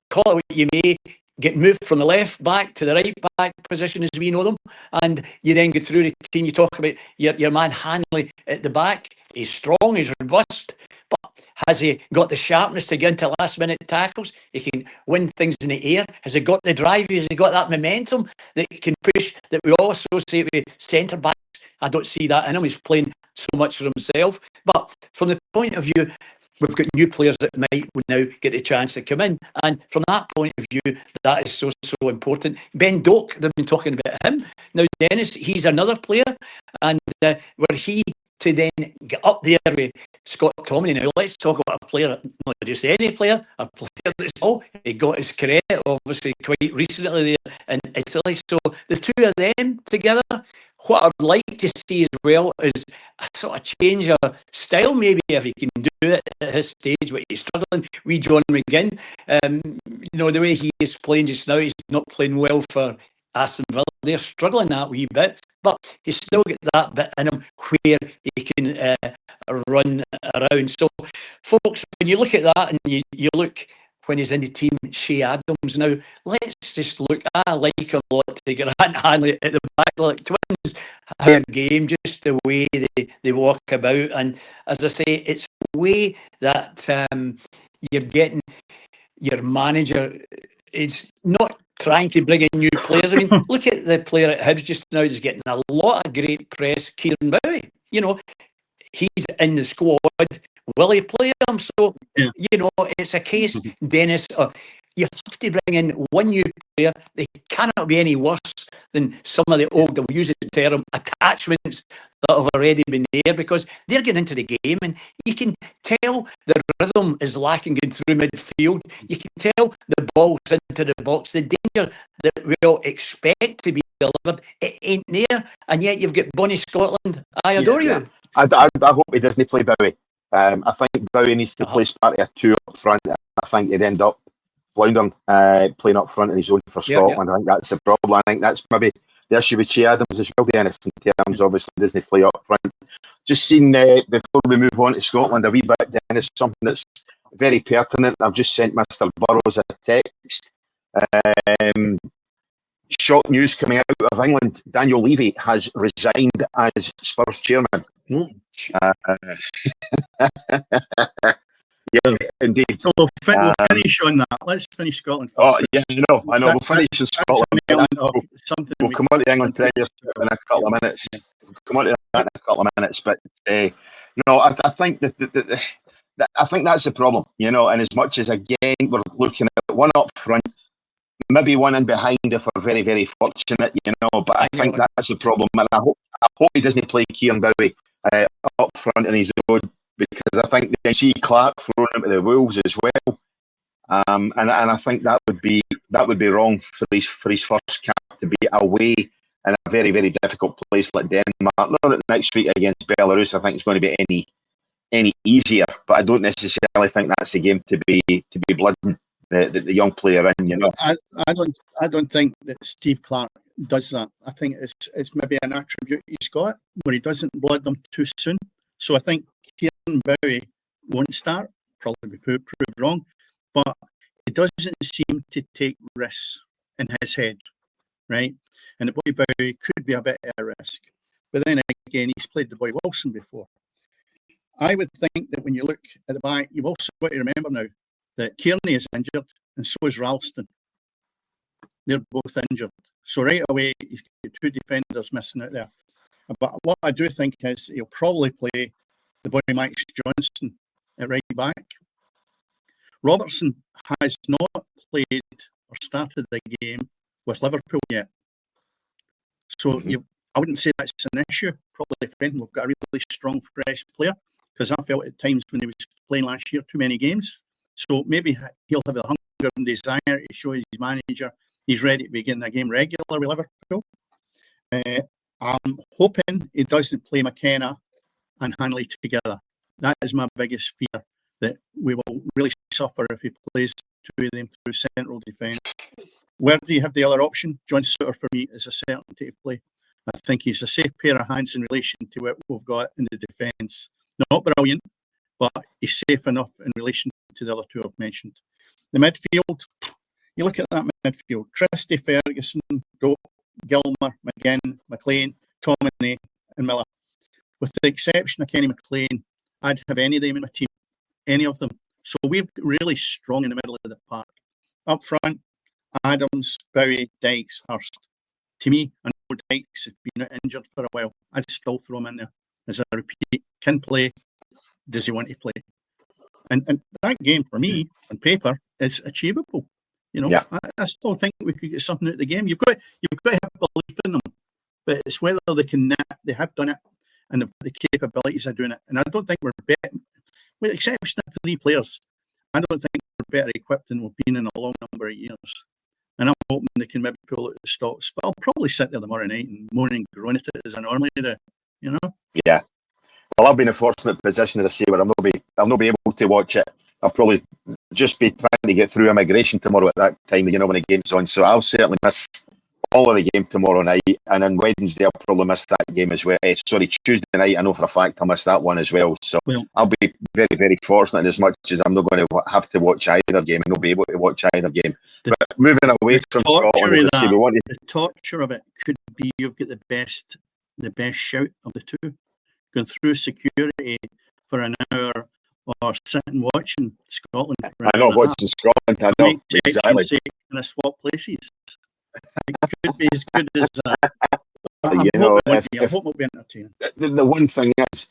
call it what you may. Get moved from the left back to the right back position as we know them, and you then get through the team. You talk about your man Hanley at the back. He's strong, he's robust, but has he got the sharpness to get into last minute tackles? He can win things in the air. Has he got the drive? Has he got that momentum that he can push? That we also say with centre backs. I don't see that in him. He's playing so much for himself. But from the point of view, we've got new players that might now get a chance to come in. And from that point of view, that is so important. Ben Doak, they've been talking about him. Now, Dennis, he's another player. And were he to then get up there with Scott Tomlin, now let's talk about a player, not just any player, a player that's he got his credit, obviously, quite recently there in Italy. So the two of them together, what I'd like to see as well is a sort of change of style, maybe, if he can do it at his stage, where he's struggling. John McGinn, the way he is playing just now, he's not playing well for Aston Villa, they're struggling that wee bit, but he's still got that bit in him where he can run around. So, folks, when you look at that and you look when he's in the team, Shea Adams, now let's just look. I like him a lot to Grant Hanley at the back, like twins, their game, just the way they walk about. And as I say, it's the way that you're getting your manager is not trying to bring in new players. I mean, look at the player at Hibs just now, he's getting a lot of great press, Kieran Bowie. You know, he's in the squad. Will he play him? So, Yeah. you know, it's a case, Dennis, you have to bring in one new player. They cannot be any worse than some of the old, I'll use the term, attachments that have already been there, because they're getting into the game and you can tell the rhythm is lacking in through midfield. You can tell the ball's into the box. The danger that we all expect to be delivered, it ain't there. And yet you've got Bonnie Scotland. I adore you. I hope he doesn't play Bowie. I think Bowie needs to play Sparty 2 up front. I think he'd end up floundering playing up front in his own for Scotland. I think that's the problem. I think that's maybe the issue with Shea Adams as well, Dennis, in terms obviously doesn't play up front. Just seen before we move on to Scotland a wee bit, Dennis, something that's very pertinent. I've just sent Mr. Burrows a text. Shock news coming out of England. Daniel Levy has resigned as Spurs chairman. Yeah, indeed. So we'll finish on that. Let's finish Scotland first. Oh, yeah, I know. We'll finish in Scotland. We'll come on to the England Premier in a couple of minutes. We'll come on to that in a couple of minutes. But I think that I think that's the problem. And as much as again we're looking at one up front, maybe one in behind if we're very, very fortunate, but I think that's the problem. And I hope he doesn't play Kieran Bowie up front in his own, because I think they see Clark thrown into the Wolves as well. And I think that would be wrong for his first cap to be away in a very, very difficult place like Denmark. Not that next week against Belarus I think it's going to be any easier, but I don't necessarily think that's the game to be blooding the young player in. I don't think that Steve Clark does that. I think it's maybe an attribute he's got where he doesn't blood them too soon. So I think Kieran Bowie won't start, probably be proved wrong, but he doesn't seem to take risks in his head, right? And the boy Bowie could be a bit of a risk. But then again, he's played the boy Wilson before. I would think that when you look at the back, you've also got to remember now that Kearney is injured and so is Ralston. They're both injured. So right away, he's got two defenders missing out there. But what I do think is he'll probably play the boy Max Johnson at right back. Robertson has not played or started the game with Liverpool yet. So I wouldn't say that's an issue. Probably for him, we've got a really strong, fresh player, because I felt at times when he was playing last year too many games. So maybe he'll have the hunger and desire to show his manager he's ready to begin a game regular with Liverpool. I'm hoping he doesn't play McKenna and Hanley together. That is my biggest fear, that we will really suffer if he plays two of them through central defence. Where do you have the other option? John Suter for me is a certainty to play. I think he's a safe pair of hands in relation to what we've got in the defence. Not brilliant, but he's safe enough in relation to the other two I've mentioned. The midfield, you look at that midfield: Christie, Ferguson, Dope, Gilmer, McGinn, McLean, Tominey and Miller. With the exception of Kenny McLean, I'd have any of them in my team, any of them. So we're really strong in the middle of the park. Up front, Adams, Bowie, Dykes, Hurst. To me, I know Dykes has been injured for a while. I'd still throw him in there. As I repeat, can play, does he want to play? And that game, for me, on paper, is achievable. I still think we could get something out of the game. You've got to have belief in them, but it's whether they have done it, and they've got the capabilities of doing it. And I don't think we're better, with the exception of 3 players, I don't think we're better equipped than we've been in a long number of years. And I'm hoping they can maybe pull out the stops. But I'll probably sit there tomorrow night and moan and groan at it as I normally do. Yeah. Well, I've been in a fortunate position, as I say, where I'll not be able to watch it. I'll probably just be trying to get through immigration tomorrow at that time, when the game's on. So I'll certainly miss all of the game tomorrow night, and then Wednesday I'll probably miss that game as well. Sorry, Tuesday night, I know for a fact I'll miss that one as well. So I'll be very, very fortunate as much as I'm not going to have to watch either game and not be able to watch either game. But moving away from Scotland, as I say, we want the torture of it could be you've got the best shout of the two, going through security for an hour or sitting watching Scotland. I know watching Scotland. I know exactly. Can I swap places? It could be as good as that. I hope it'll be entertaining. The one thing is,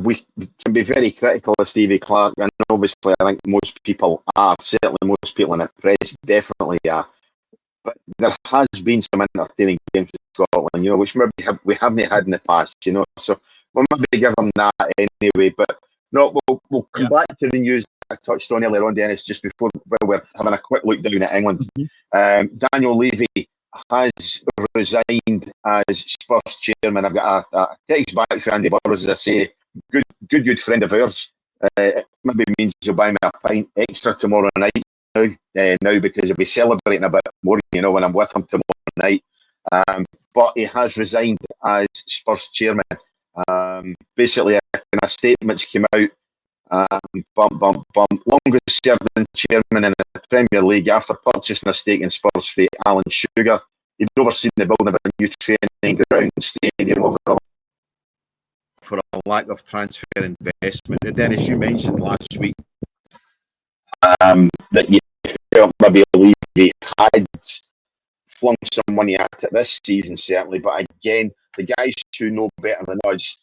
we can be very critical of Stevie Clarke, and obviously I think most people are, certainly most people in the press definitely are. But there has been some entertaining games for Scotland, which maybe we haven't had in the past, so we'll maybe give them that anyway. But no, we'll come back to the news I touched on earlier on, Dennis, just before we're having a quick look down at England. Daniel Levy has resigned as Spurs chairman. I've got a text back from Andy Burrows, as I say, good friend of ours. It maybe means he'll buy me a pint extra tomorrow night now because he'll be celebrating a bit more, when I'm with him tomorrow night. But he has resigned as Spurs chairman. Basically, a statements came out. Longest serving chairman in the Premier League after purchasing a stake in Spurs for Alan Sugar. He'd overseen the building of a new training ground stadium overall for a lack of transfer investment. And then, as you mentioned last week, that you felt maybe Levy had flung some money at it this season, certainly. But again, the guys who know better than us,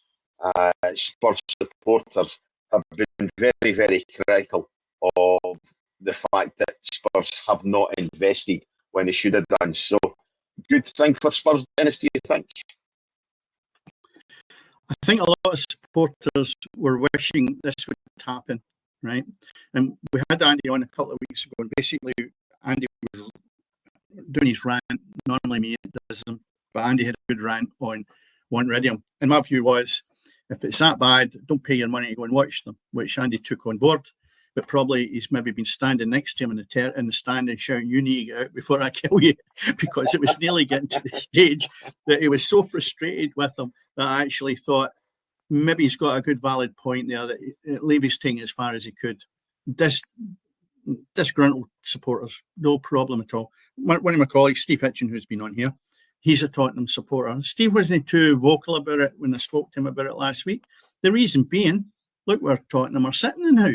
Spurs supporters, have been very, very critical of the fact that Spurs have not invested when they should have done. So, good thing for Spurs, Dennis, do you think? I think a lot of supporters were wishing this would happen, right? And we had Andy on a couple of weeks ago, and basically Andy was doing his rant. Normally me does them, but Andy had a good rant on wanting rid of him. And my view was, if it's that bad, don't pay your money to go and watch them, which Andy took on board. But probably he's maybe been standing next to him in the stand and shouting, "You need to get out before I kill you," because it was nearly getting to the stage that he was so frustrated with them that I actually thought maybe he's got a good valid point there, that Levy's taking as far as he could. Disgruntled supporters, no problem at all. One of my colleagues, Steve Hitchin, who's been on here, he's a Tottenham supporter. Steve wasn't too vocal about it when I spoke to him about it last week. The reason being, look where Tottenham are sitting now.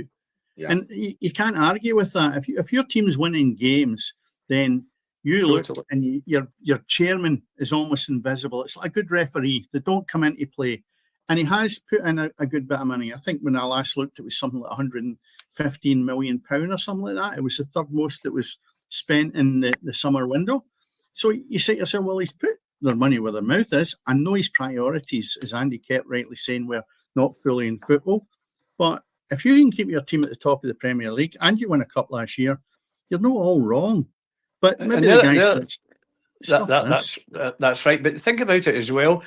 Yeah. And you can't argue with that. If your team's winning games, then you look and your chairman is almost invisible. It's like a good referee. They don't come into play. And he has put in a good bit of money. I think when I last looked, it was something like £115 million or something like that. It was the third most that was spent in the summer window. So you say to yourself, well, he's put their money where their mouth is. I know his priorities, as Andy kept rightly saying, were not fully in football. But if you can keep your team at the top of the Premier League and you win a cup last year, you're not all wrong. But maybe the guys... That's right. But think about it as well.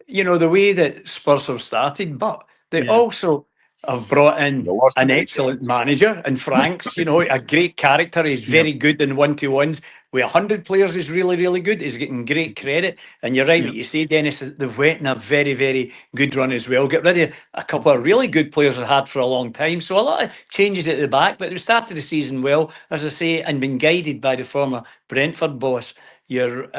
The way that Spurs have started, but they also have brought in an excellent manager in Franks, a great character. He's very good in one-to-ones. With 100 players, he's really, really good. He's getting great credit. And you're right, what you say, Dennis, they've went in a very, very good run as well. Get rid of a couple of really good players they've had for a long time. So a lot of changes at the back, but they've started the season well, as I say, and been guided by the former Brentford boss, your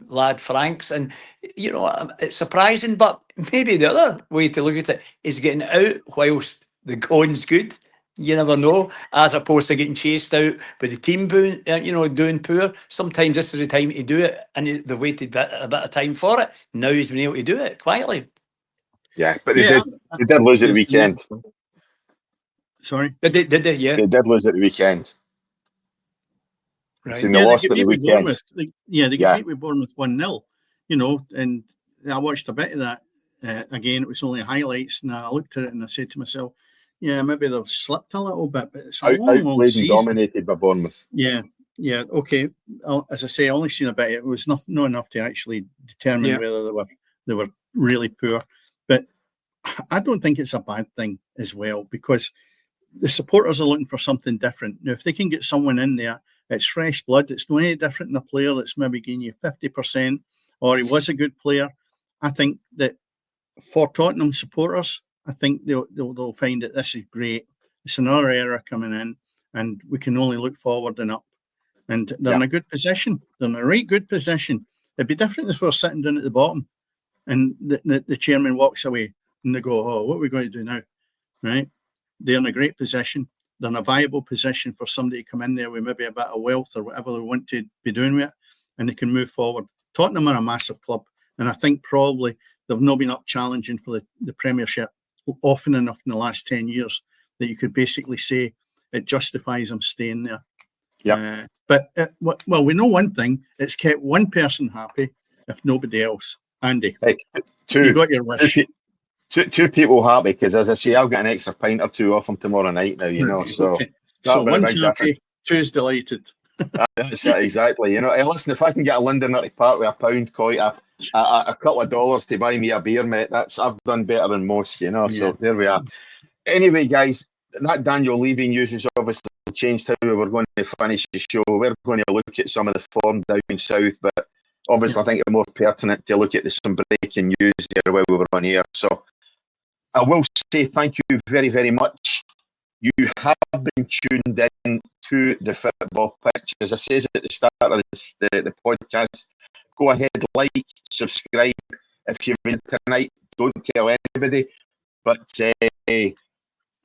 lad Franks. And, it's surprising, but maybe the other way to look at it is getting out whilst the going's good. You never know, as opposed to getting chased out by the team doing poor. Sometimes this is the time to do it, and they've waited a bit of time for it. Now he's been able to do it quietly. Yeah, but they did lose at the weekend. Sorry? Did they? Yeah. They did lose at the weekend. Right. So they lost at the weekend. They got beat with Bournemouth 1-0, and I watched a bit of that. Again, it was only highlights, and I looked at it and I said to myself, yeah, maybe they've slipped a little bit, but it's a long season. Dominated by Bournemouth. Yeah, okay. As I say, I only seen a bit. It was not enough to actually determine whether they were really poor. But I don't think it's a bad thing as well, because the supporters are looking for something different. Now, if they can get someone in there It's fresh blood. It's no any different than a player that's maybe giving you 50%, or he was a good player. I think that for Tottenham supporters, I think they'll find that this is great. It's another era coming in, and we can only look forward and up. And they're in a good position. They're in a right good position. It'd be different if we're sitting down at the bottom and the chairman walks away and they go, oh, what are we going to do now? Right? They're in a great position. They're in a viable position for somebody to come in there with maybe a bit of wealth or whatever they want to be doing with it, and they can move forward. Tottenham are a massive club, and I think probably they've not been up challenging for the Premiership often enough in the last 10 years that you could basically say it justifies them staying there. Yeah. Well, we know one thing. It's kept one person happy, if nobody else. Andy, you got your wish. Two people happy, because as I say, I'll get an extra pint or two off them tomorrow night now, you know. So, okay. So one's happy, two's delighted. That's it, exactly. You know, hey, listen, if I can get a Londoner to part with £1 coin, a couple of dollars to buy me a beer, mate, I've done better than most, you know. So there we are. Anyway, guys, that Daniel Levy news has obviously changed how we were going to finish the show. We're going to look at some of the form down south, but obviously I think it's more pertinent to look at some breaking news there while we were on air. So I will say thank you very, very much. You have been tuned in to the Football Pitch. As I said at the start of the podcast, go ahead, like, subscribe. If you've been tonight, don't tell anybody. But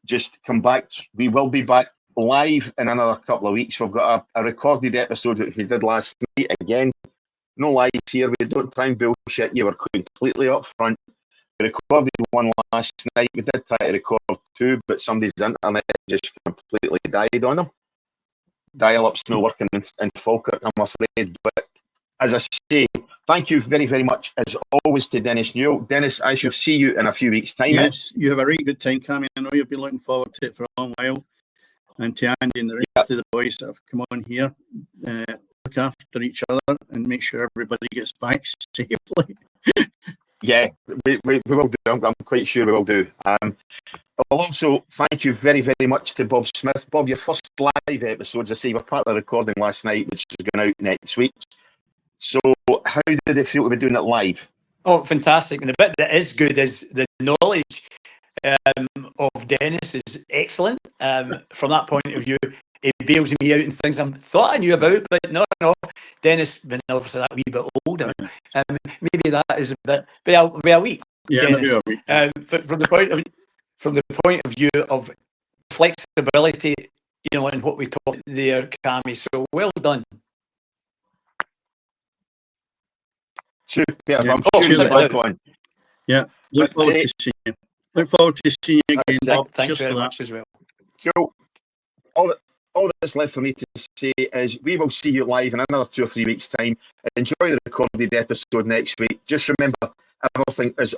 just come back. We will be back live in another couple of weeks. We've got a recorded episode which we did last night. Again, no lies here. We don't try and bullshit you. We're completely up front. We recorded one last night. We did try to record two, but somebody's internet just completely died on them. Dial-up's not working in Falkirk, I'm afraid. But as I say, thank you very, very much, as always, to Dennis Newell. Dennis, I shall see you in a few weeks' time. Yes, you have a really good time, Cammy. I know you'll be looking forward to it for a long while. And to Andy and the rest of the boys that have come on here, look after each other and make sure everybody gets back safely. Yeah, we will do. I'm quite sure we will do. I'll also thank you very, very much to Bob Smith. Bob, your first live episodes, I see, were part of the recording last night, which is going out next week. So how did it feel to be doing it live? Oh, fantastic. And the bit that is good is the knowledge of Dennis is excellent. From that point of view, he bails me out in things I thought I knew about, but no. Dennis, been obviously that wee bit older. Maybe that is a bit, but I'll be a week. Yeah, Dennis. maybe a week. From the point of view of flexibility, you know, and what we talked there, Cammy. So well done. Super. Yeah. I'm sure the back one. Yeah. Look forward to seeing you. Look forward to seeing you again, Bob. Thanks very much as well. Cool. All that's left for me to say is we will see you live in another 2 or 3 weeks' time. Enjoy the recorded episode next week. Just remember, everything is